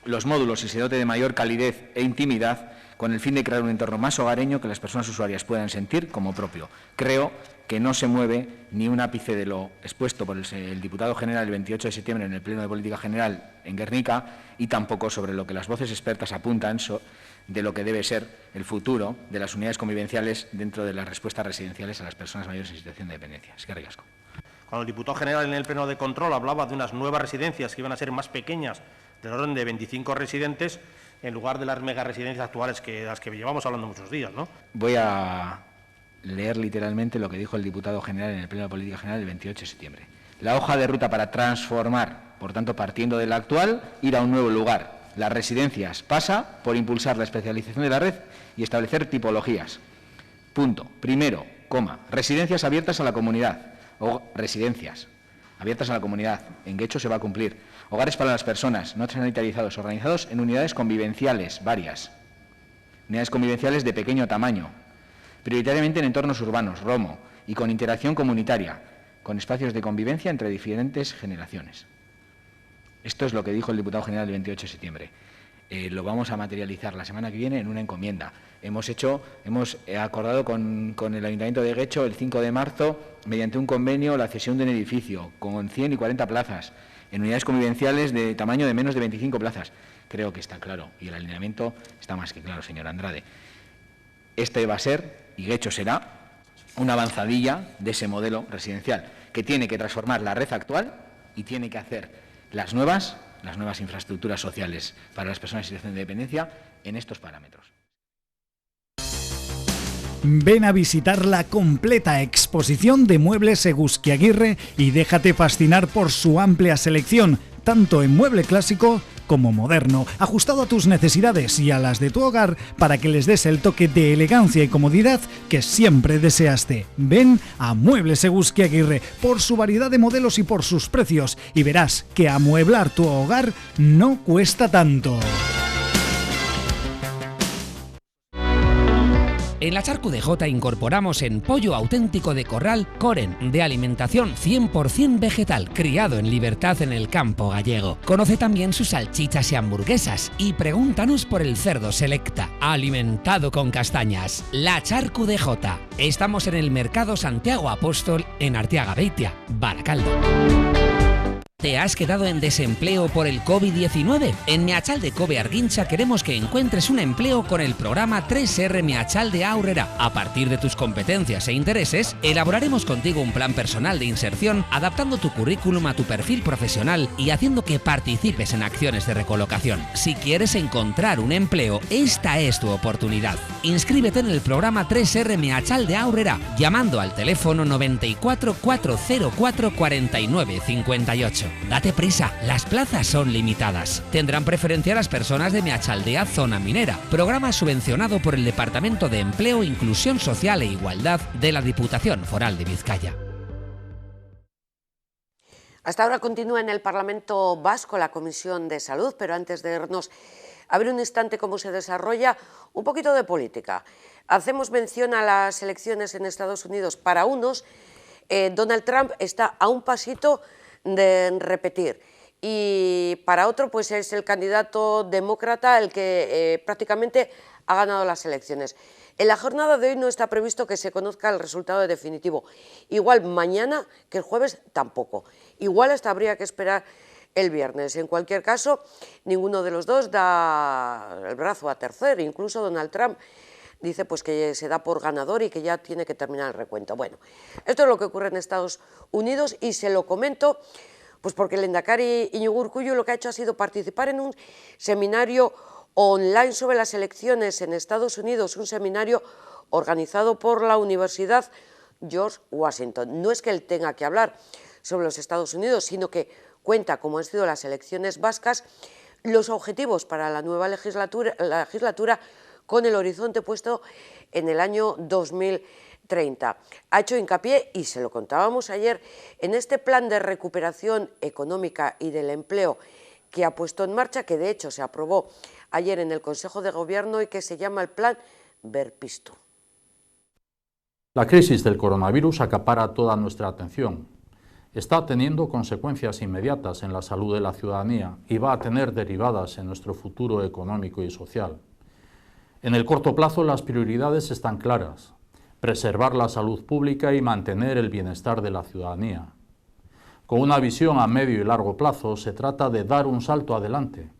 los módulos y se dote de mayor calidez e intimidad, con el fin de crear un entorno más hogareño que las personas usuarias puedan sentir como propio. Creo que no se mueve ni un ápice de lo expuesto por el diputado general el 28 de septiembre en el Pleno de Política General en Guernica, y tampoco sobre lo que las voces expertas apuntan de lo que debe ser el futuro de las unidades convivenciales dentro de las respuestas residenciales a las personas mayores en situación de dependencia. Es que ricasco. Cuando el diputado general en el Pleno de Control hablaba de unas nuevas residencias que iban a ser más pequeñas, del orden de 25 residentes, en lugar de las megaresidencias actuales de las que llevamos hablando muchos días, ¿no? Voy a leer literalmente lo que dijo el diputado general en el Pleno de Política General el 28 de septiembre. La hoja de ruta para transformar, por tanto, partiendo de la actual, ir a un nuevo lugar, las residencias, pasa por impulsar la especialización de la red y establecer tipologías. Punto. Primero, residencias abiertas a la comunidad, o residencias abiertas a la comunidad. En Guecho se va a cumplir. Hogares para las personas no sanitarizados, organizados en unidades convivenciales varias. Unidades convivenciales de pequeño tamaño, prioritariamente en entornos urbanos, ROMO, y con interacción comunitaria, con espacios de convivencia entre diferentes generaciones. Esto es lo que dijo el diputado general el 28 de septiembre. lo vamos a materializar la semana que viene en una encomienda. Hemos acordado con el Ayuntamiento de Guecho el 5 de marzo, mediante un convenio, la cesión de un edificio con 100 y 40 plazas, en unidades convivenciales de tamaño de menos de 25 plazas. Creo que está claro, y el alineamiento está más que claro, señor Andrade. Este va a ser, y Guecho será, una avanzadilla de ese modelo residencial, que tiene que transformar la red actual y tiene que hacer las nuevas infraestructuras sociales para las personas en situación de dependencia en estos parámetros. Ven a visitar la completa exposición de muebles Eguzquiaguirre y déjate fascinar por su amplia selección, tanto en mueble clásico como moderno, ajustado a tus necesidades y a las de tu hogar para que les des el toque de elegancia y comodidad que siempre deseaste. Ven a Muebles Eguzquiaguirre por su variedad de modelos y por sus precios y verás que amueblar tu hogar no cuesta tanto. En la Charcu de Jota incorporamos en pollo auténtico de corral Coren, de alimentación 100% vegetal, criado en libertad en el campo gallego. Conoce también sus salchichas y hamburguesas y pregúntanos por el cerdo Selecta, alimentado con castañas. La Charcu de Jota. Estamos en el Mercado Santiago Apóstol en Arteaga Beitia, Baracaldo. ¿Te has quedado en desempleo por el COVID-19? En Meachalde Kobe Argincha queremos que encuentres un empleo con el programa 3R Meachalde Aurrera. A partir de tus competencias e intereses, elaboraremos contigo un plan personal de inserción, adaptando tu currículum a tu perfil profesional y haciendo que participes en acciones de recolocación. Si quieres encontrar un empleo, esta es tu oportunidad. Inscríbete en el programa 3R Meachalde Aurrera, llamando al teléfono 94 404 49 58. Date prisa, las plazas son limitadas. Tendrán preferencia las personas de Meachaldea Zona Minera, programa subvencionado por el Departamento de Empleo, Inclusión Social e Igualdad de la Diputación Foral de Vizcaya. Hasta ahora continúa en el Parlamento Vasco la Comisión de Salud, pero antes de irnos a ver un instante cómo se desarrolla, un poquito de política. Hacemos mención a las elecciones en Estados Unidos. Para unos, Donald Trump está a un pasito de repetir, y para otro pues es el candidato demócrata el que prácticamente ha ganado las elecciones. En la jornada de hoy no está previsto que se conozca el resultado definitivo, igual mañana que el jueves tampoco, igual hasta habría que esperar el viernes. En cualquier caso, ninguno de los dos da el brazo a torcer, incluso Donald Trump dice pues que se da por ganador y que ya tiene que terminar el recuento. Bueno, esto es lo que ocurre en Estados Unidos y se lo comento pues porque el lehendakari Iñigo Urkullu lo que ha hecho ha sido participar en un seminario online sobre las elecciones en Estados Unidos, un seminario organizado por la Universidad George Washington. No es que él tenga que hablar sobre los Estados Unidos, sino que cuenta cómo han sido las elecciones vascas, los objetivos para la nueva legislatura con el horizonte puesto en el año 2030. Ha hecho hincapié, y se lo contábamos ayer, en este plan de recuperación económica y del empleo que ha puesto en marcha, que de hecho se aprobó ayer en el Consejo de Gobierno y que se llama el Plan Berpiztu. La crisis del coronavirus acapara toda nuestra atención. Está teniendo consecuencias inmediatas en la salud de la ciudadanía y va a tener derivadas en nuestro futuro económico y social. En el corto plazo las prioridades están claras: preservar la salud pública y mantener el bienestar de la ciudadanía. Con una visión a medio y largo plazo se trata de dar un salto adelante,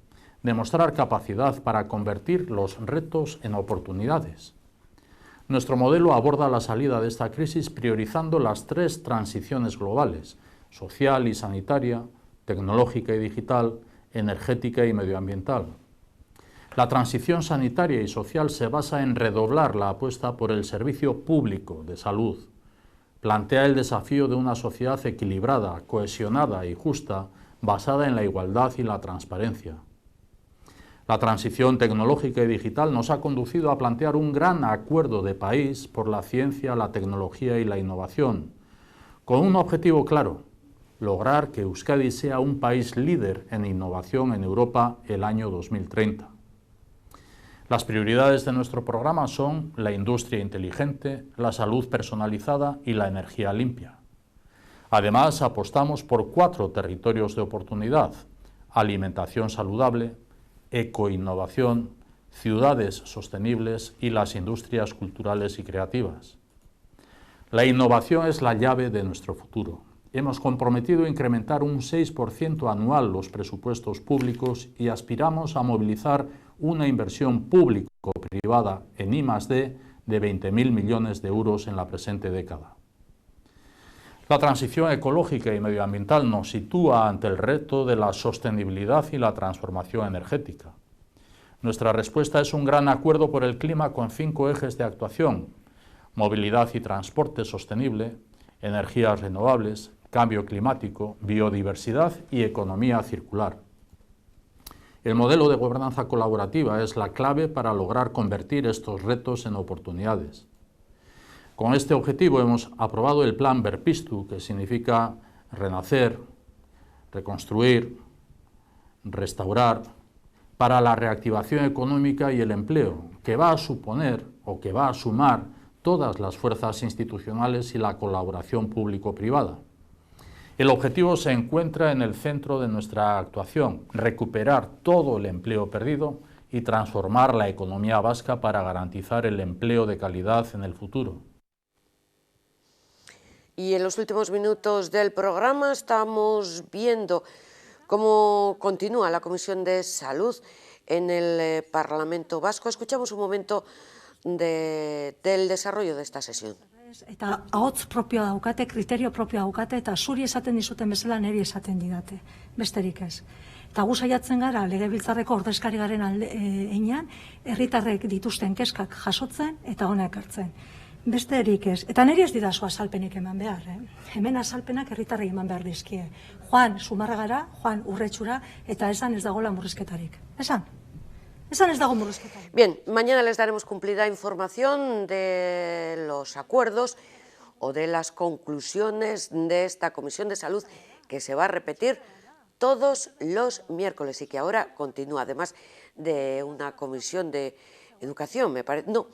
demostrar capacidad para convertir los retos en oportunidades. Nuestro modelo aborda la salida de esta crisis priorizando las tres transiciones globales: social y sanitaria, tecnológica y digital, energética y medioambiental. La transición sanitaria y social se basa en redoblar la apuesta por el servicio público de salud. Plantea el desafío de una sociedad equilibrada, cohesionada y justa, basada en la igualdad y la transparencia. La transición tecnológica y digital nos ha conducido a plantear un gran acuerdo de país por la ciencia, la tecnología y la innovación, con un objetivo claro: lograr que Euskadi sea un país líder en innovación en Europa el año 2030. Las prioridades de nuestro programa son la industria inteligente, la salud personalizada y la energía limpia. Además, apostamos por 4 territorios de oportunidad: alimentación saludable, ecoinnovación, ciudades sostenibles y las industrias culturales y creativas. La innovación es la llave de nuestro futuro. Hemos comprometido incrementar un 6% anual los presupuestos públicos y aspiramos a movilizar una inversión público-privada en I+D de 20.000 millones de euros en la presente década. La transición ecológica y medioambiental nos sitúa ante el reto de la sostenibilidad y la transformación energética. Nuestra respuesta es un gran acuerdo por el clima con 5 ejes de actuación: movilidad y transporte sostenible, energías renovables, cambio climático, biodiversidad y economía circular. El modelo de gobernanza colaborativa es la clave para lograr convertir estos retos en oportunidades. Con este objetivo hemos aprobado el Plan Berpiztu, que significa renacer, reconstruir, restaurar, para la reactivación económica y el empleo, que va a suponer o que va a sumar todas las fuerzas institucionales y la colaboración público-privada. El objetivo se encuentra en el centro de nuestra actuación: recuperar todo el empleo perdido y transformar la economía vasca para garantizar el empleo de calidad en el futuro. Y en los últimos minutos del programa estamos viendo cómo continúa la Comisión de Salud en el Parlamento Vasco. Escuchamos un momento del desarrollo de esta sesión. Eta ahots propioa daukate, kriterio propioa daukate, eta zuri esaten dizuten bezala niri esaten didate, besterik ez. Eta gu saiatzen gara, legebiltzarreko ordezkari garen heinean, herritarrek dituzten kezkak jasotzen eta hona ekartzen. Besterik ez. Eta niri ez didazu azalpenik eman behar. Hemen azalpenak herritarrei eman behar dizkie. Joan Zumarragara, joan Urretxura, eta esan ez dagoela murrizketarik. Esan ez dago murrizketarik. Bien, mañana les daremos cumplida información de los acuerdos o de las conclusiones de esta Comisión de Salud, que se va a repetir todos los miércoles y que ahora continúa, además de una comisión de educación, me parece, no,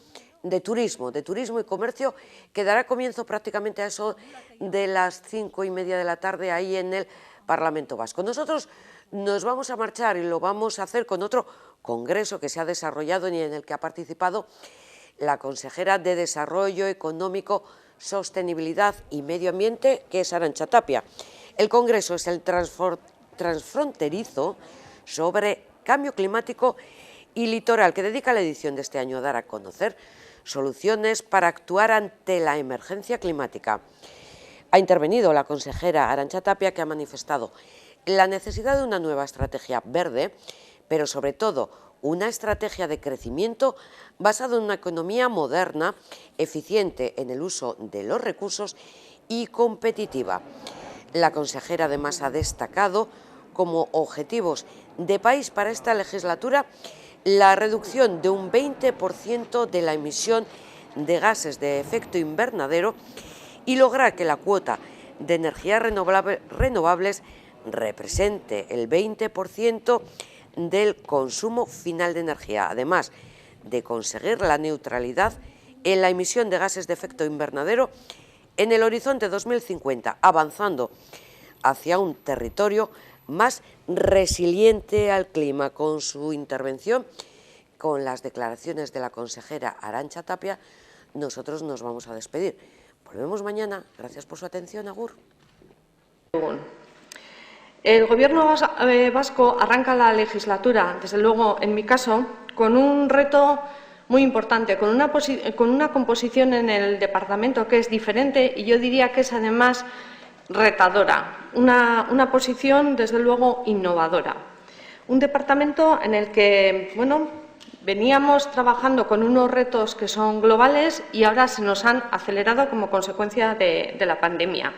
de turismo y comercio, que dará comienzo prácticamente a eso de las 5:30 de la tarde ahí en el Parlamento Vasco. Nosotros nos vamos a marchar y lo vamos a hacer con otro congreso que se ha desarrollado y en el que ha participado la consejera de Desarrollo Económico, Sostenibilidad y Medio Ambiente, que es Arantxa Tapia. El congreso es el transfronterizo sobre cambio climático y litoral, que dedica la edición de este año a dar a conocer soluciones para actuar ante la emergencia climática. Ha intervenido la consejera Arantxa Tapia, que ha manifestado la necesidad de una nueva estrategia verde, pero sobre todo una estrategia de crecimiento basada en una economía moderna, eficiente en el uso de los recursos y competitiva. La consejera además ha destacado como objetivos de país para esta legislatura la reducción de un 20% de la emisión de gases de efecto invernadero y lograr que la cuota de energías renovables represente el 20% del consumo final de energía, además de conseguir la neutralidad en la emisión de gases de efecto invernadero en el horizonte 2050, avanzando hacia un territorio más resiliente al clima. Con su intervención, con las declaraciones de la consejera Arantxa Tapia, nosotros nos vamos a despedir. Volvemos mañana. Gracias por su atención. Agur. El Gobierno vasco arranca la legislatura, desde luego, en mi caso, con un reto muy importante, con una composición en el departamento que es diferente y yo diría que es además retadora, una posición desde luego innovadora. Un departamento en el que, bueno, veníamos trabajando con unos retos que son globales y ahora se nos han acelerado como consecuencia de la pandemia.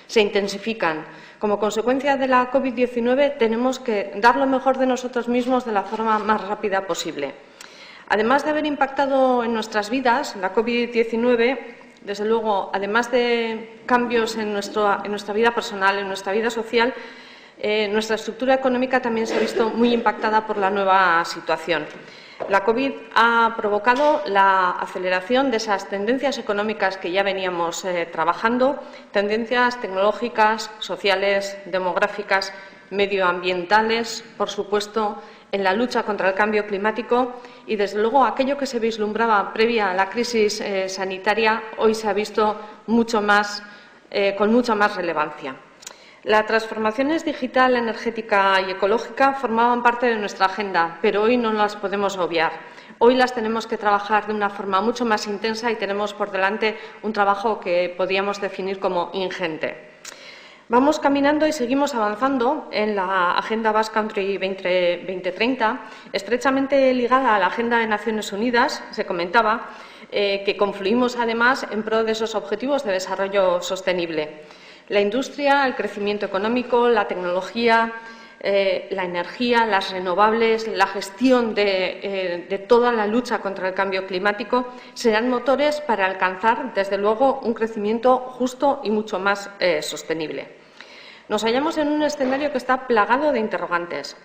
Se intensifican. Como consecuencia de la COVID-19 tenemos que dar lo mejor de nosotros mismos de la forma más rápida posible. Además de haber impactado en nuestras vidas, la COVID-19, desde luego, además de cambios en nuestra vida personal, en nuestra vida social, nuestra estructura económica también se ha visto muy impactada por la nueva situación. La COVID ha provocado la aceleración de esas tendencias económicas que ya veníamos trabajando, tendencias tecnológicas, sociales, demográficas, medioambientales, por supuesto, en la lucha contra el cambio climático y, desde luego, aquello que se vislumbraba previa a la crisis sanitaria hoy se ha visto con mucha más relevancia. Las transformaciones digital, energética y ecológica formaban parte de nuestra agenda, pero hoy no las podemos obviar. Hoy las tenemos que trabajar de una forma mucho más intensa y tenemos por delante un trabajo que podríamos definir como ingente. Vamos caminando y seguimos avanzando en la Agenda Basque Country 2030, estrechamente ligada a la Agenda de Naciones Unidas. Se comentaba que confluimos además en pro de esos objetivos de desarrollo sostenible. La industria, el crecimiento económico, la tecnología, la energía, las renovables, la gestión de toda la lucha contra el cambio climático serán motores para alcanzar, desde luego, un crecimiento justo y mucho más sostenible. Nos hallamos en un escenario que está plagado de interrogantes,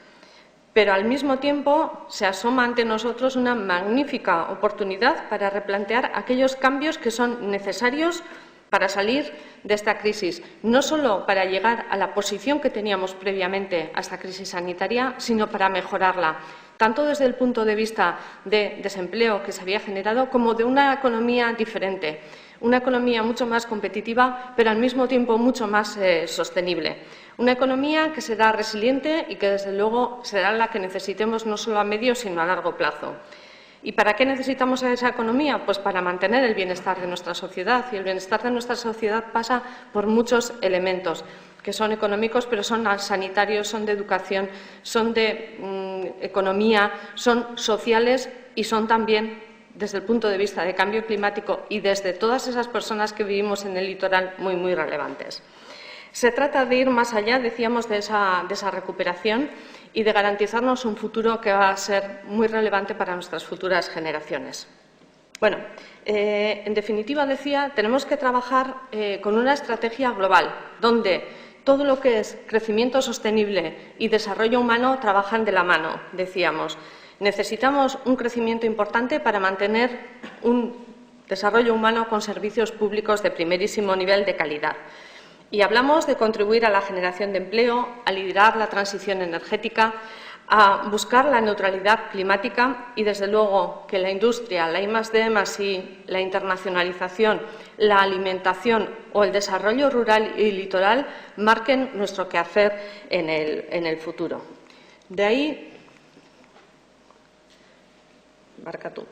pero al mismo tiempo se asoma ante nosotros una magnífica oportunidad para replantear aquellos cambios que son necesarios para salir de esta crisis, no solo para llegar a la posición que teníamos previamente a esta crisis sanitaria, sino para mejorarla, tanto desde el punto de vista de desempleo que se había generado como de una economía diferente, una economía mucho más competitiva, pero al mismo tiempo mucho más sostenible. Una economía que será resiliente y que, desde luego, será la que necesitemos no solo a medio, sino a largo plazo. ¿Y para qué necesitamos esa economía? Pues para mantener el bienestar de nuestra sociedad. Y el bienestar de nuestra sociedad pasa por muchos elementos, que son económicos, pero son sanitarios, son de educación, son de economía, son sociales y son también, desde el punto de vista de cambio climático y desde todas esas personas que vivimos en el litoral, muy, muy relevantes. Se trata de ir más allá, decíamos, de esa recuperación y de garantizarnos un futuro que va a ser muy relevante para nuestras futuras generaciones. Bueno, en definitiva, decía, tenemos que trabajar con una estrategia global, donde todo lo que es crecimiento sostenible y desarrollo humano trabajan de la mano, decíamos. Necesitamos un crecimiento importante para mantener un desarrollo humano con servicios públicos de primerísimo nivel de calidad. Y hablamos de contribuir a la generación de empleo, a liderar la transición energética, a buscar la neutralidad climática y, desde luego, que la industria, la I+D+I, la internacionalización, la alimentación o el desarrollo rural y litoral marquen nuestro quehacer en el futuro. De ahí, marca tú,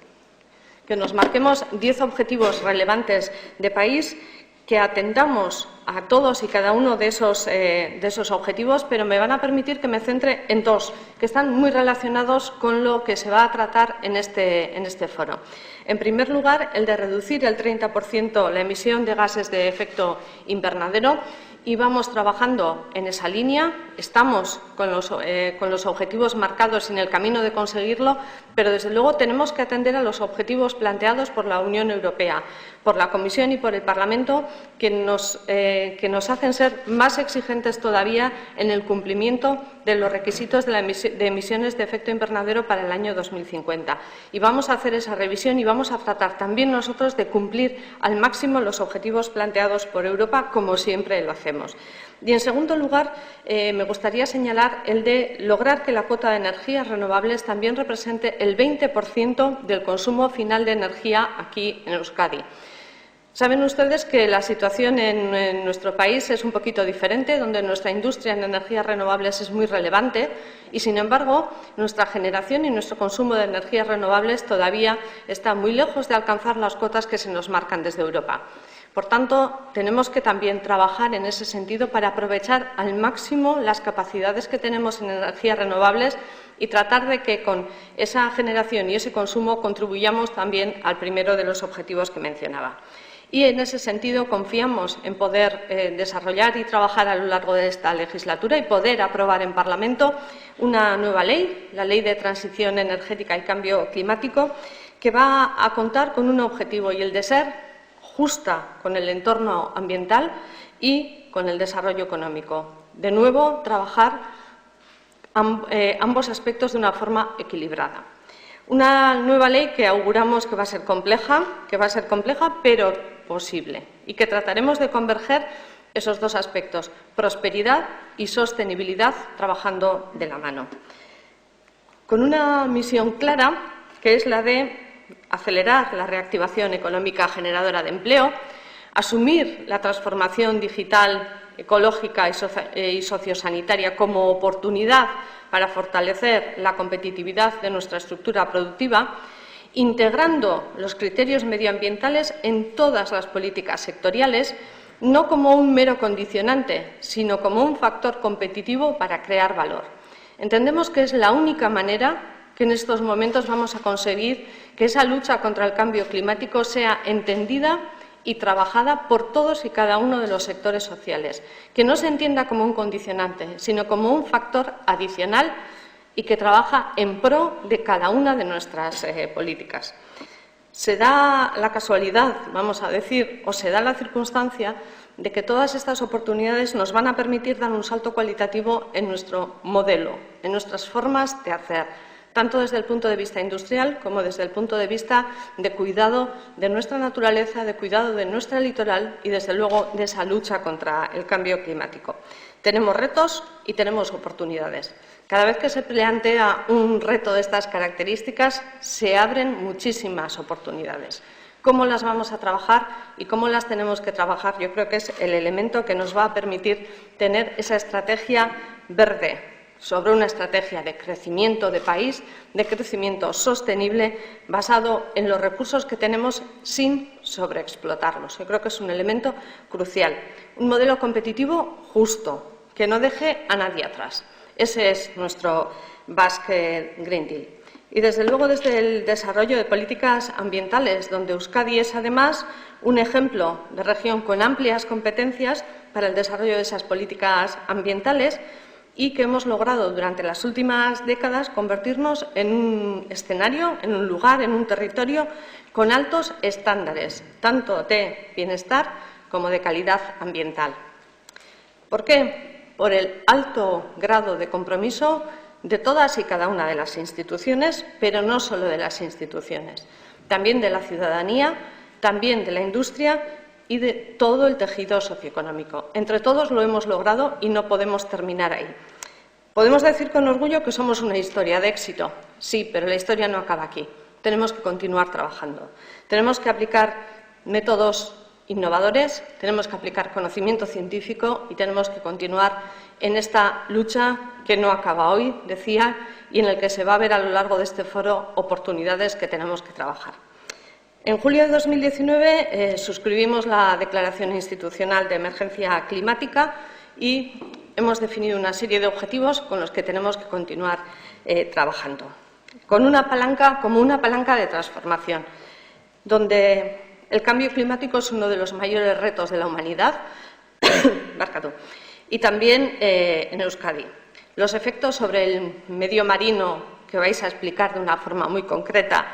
que nos marquemos 10 objetivos relevantes de país, que atendamos a todos y cada uno de esos objetivos, pero me van a permitir que me centre en dos, que están muy relacionados con lo que se va a tratar en este foro. En primer lugar, el de reducir el 30% la emisión de gases de efecto invernadero, y vamos trabajando en esa línea. Estamos con los objetivos marcados en el camino de conseguirlo, pero desde luego tenemos que atender a los objetivos planteados por la Unión Europea, por la Comisión y por el Parlamento, que nos hacen ser más exigentes todavía en el cumplimiento de los requisitos de emisiones de efecto invernadero para el año 2050. Y vamos a hacer esa revisión y vamos a tratar también nosotros de cumplir al máximo los objetivos planteados por Europa, como siempre lo hacemos. Y, en segundo lugar, me gustaría señalar el de lograr que la cuota de energías renovables también represente el 20% del consumo final de energía aquí en Euskadi. Saben ustedes que la situación en nuestro país es un poquito diferente, donde nuestra industria en energías renovables es muy relevante y, sin embargo, nuestra generación y nuestro consumo de energías renovables todavía está muy lejos de alcanzar las cotas que se nos marcan desde Europa. Por tanto, tenemos que también trabajar en ese sentido para aprovechar al máximo las capacidades que tenemos en energías renovables y tratar de que con esa generación y ese consumo contribuyamos también al primero de los objetivos que mencionaba. Y, en ese sentido, confiamos en poder desarrollar y trabajar a lo largo de esta legislatura y poder aprobar en Parlamento una nueva ley, la Ley de Transición Energética y Cambio Climático, que va a contar con un objetivo, y el de ser justa con el entorno ambiental y con el desarrollo económico. De nuevo, trabajar ambos aspectos de una forma equilibrada. Una nueva ley que auguramos que va a ser compleja, pero posible, y que trataremos de converger esos dos aspectos, prosperidad y sostenibilidad, trabajando de la mano. con una misión clara, que es la de acelerar la reactivación económica generadora de empleo, asumir la transformación digital, ecológica y sociosanitaria como oportunidad para fortalecer la competitividad de nuestra estructura productiva, integrando los criterios medioambientales en todas las políticas sectoriales, no como un mero condicionante, sino como un factor competitivo para crear valor. Entendemos que es la única manera que en estos momentos vamos a conseguir que esa lucha contra el cambio climático sea entendida y trabajada por todos y cada uno de los sectores sociales, que no se entienda como un condicionante, sino como un factor adicional y que trabaja en pro de cada una de nuestras políticas. Se da la casualidad, vamos a decir, o se da la circunstancia de que todas estas oportunidades nos van a permitir dar un salto cualitativo en nuestro modelo, en nuestras formas de hacer, tanto desde el punto de vista industrial como desde el punto de vista de cuidado de nuestra naturaleza, de cuidado de nuestra litoral y, desde luego, de esa lucha contra el cambio climático. Tenemos retos y tenemos oportunidades. Cada vez que se plantea un reto de estas características, se abren muchísimas oportunidades. ¿Cómo las vamos a trabajar y cómo las tenemos que trabajar? Yo creo que es el elemento que nos va a permitir tener esa estrategia verde, sobre una estrategia de crecimiento de país, de crecimiento sostenible, basado en los recursos que tenemos sin sobreexplotarlos. Yo creo que es un elemento crucial. Un modelo competitivo justo, que no deje a nadie atrás. Ese es nuestro Basque Green Deal. Y, desde luego, desde el desarrollo de políticas ambientales, donde Euskadi es, además, un ejemplo de región con amplias competencias para el desarrollo de esas políticas ambientales, y que hemos logrado durante las últimas décadas convertirnos en un escenario, en un lugar, en un territorio con altos estándares, tanto de bienestar como de calidad ambiental. ¿Por qué? Por el alto grado de compromiso de todas y cada una de las instituciones, pero no solo de las instituciones, también de la ciudadanía, también de la industria y de todo el tejido socioeconómico. Entre todos lo hemos logrado y no podemos terminar ahí. Podemos decir con orgullo que somos una historia de éxito, sí, pero la historia no acaba aquí. Tenemos que continuar trabajando. Tenemos que aplicar métodos innovadores, tenemos que aplicar conocimiento científico y tenemos que continuar en esta lucha que no acaba hoy, decía, y en el que se va a ver a lo largo de este foro oportunidades que tenemos que trabajar. En julio de 2019 suscribimos la Declaración Institucional de Emergencia Climática y hemos definido una serie de objetivos con los que tenemos que continuar trabajando. Con una palanca, como una palanca de transformación, donde el cambio climático es uno de los mayores retos de la humanidad, y también en Euskadi. Los efectos sobre el medio marino, que vais a explicar de una forma muy concreta,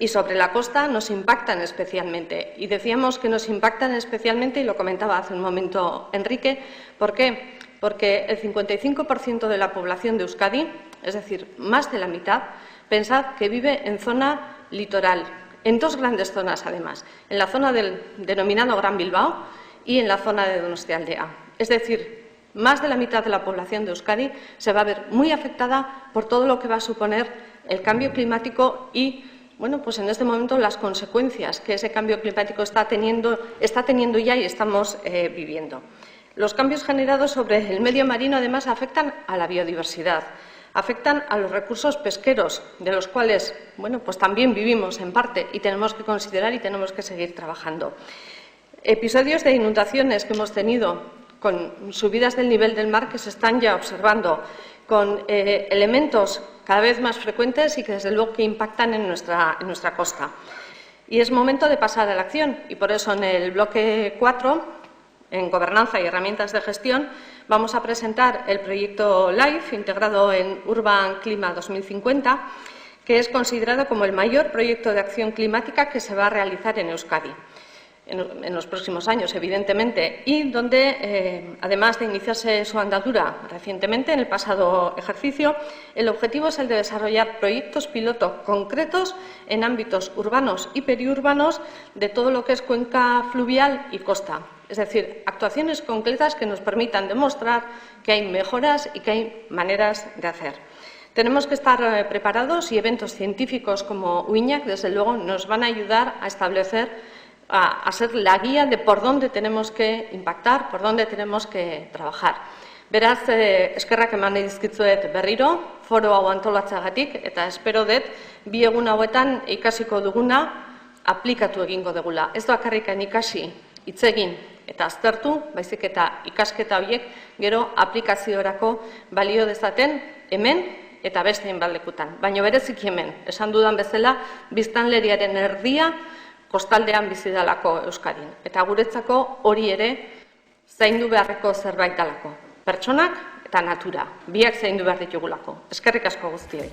y sobre la costa nos impactan especialmente. Y decíamos que nos impactan especialmente, y lo comentaba hace un momento Enrique, ¿por qué? Porque el 55% de la población de Euskadi, es decir, más de la mitad, pensad que vive en zona litoral, en dos grandes zonas además, en la zona del denominado Gran Bilbao y en la zona de Donostialdea. Es decir, más de la mitad de la población de Euskadi se va a ver muy afectada por todo lo que va a suponer el cambio climático y, bueno, pues en este momento las consecuencias que ese cambio climático está teniendo ya y estamos viviendo. Los cambios generados sobre el medio marino, además, afectan a la biodiversidad, afectan a los recursos pesqueros, de los cuales, bueno, pues también vivimos en parte y tenemos que considerar y tenemos que seguir trabajando. Episodios de inundaciones que hemos tenido, con subidas del nivel del mar que se están ya observando, con elementos cada vez más frecuentes y que, desde luego, que impactan en nuestra costa. Y es momento de pasar a la acción, y por eso en el bloque 4, en Gobernanza y Herramientas de Gestión, vamos a presentar el proyecto LIFE, integrado en Urban Clima 2050, que es considerado como el mayor proyecto de acción climática que se va a realizar en Euskadi en los próximos años, evidentemente, y donde, además de iniciarse su andadura recientemente, en el pasado ejercicio, el objetivo es el de desarrollar proyectos piloto concretos en ámbitos urbanos y periurbanos de todo lo que es cuenca fluvial y costa. Es decir, actuaciones concretas que nos permitan demostrar que hay mejoras y que hay maneras de hacer. Tenemos que estar preparados y eventos científicos como UINAC, desde luego, nos van a ayudar a establecer, a ser la guía de por dónde tenemos que impactar, por dónde tenemos que trabajar. Beraz, eskerrak eman dizkizuet berriro, foro hau antolatzeagatik, eta espero dut, bi egun hauetan ikasiko duguna aplikatu egingo dugula. Ez bakarrikan ikasi, hitz egin eta aztertu, baizik eta ikasketa horiek gero aplikaziorako balio dezaten hemen eta beste hainbat lekutan. Baina bereziki hemen, esan dudan bezala, biztanleriaren erdia kostaldean bizi dalako Euskadin. Eta guretzako hori ere zaindu beharreko zerbait dalako. Pertsonak eta natura, biak zaindu behar ditugulako. Eskerrik asko guztioi.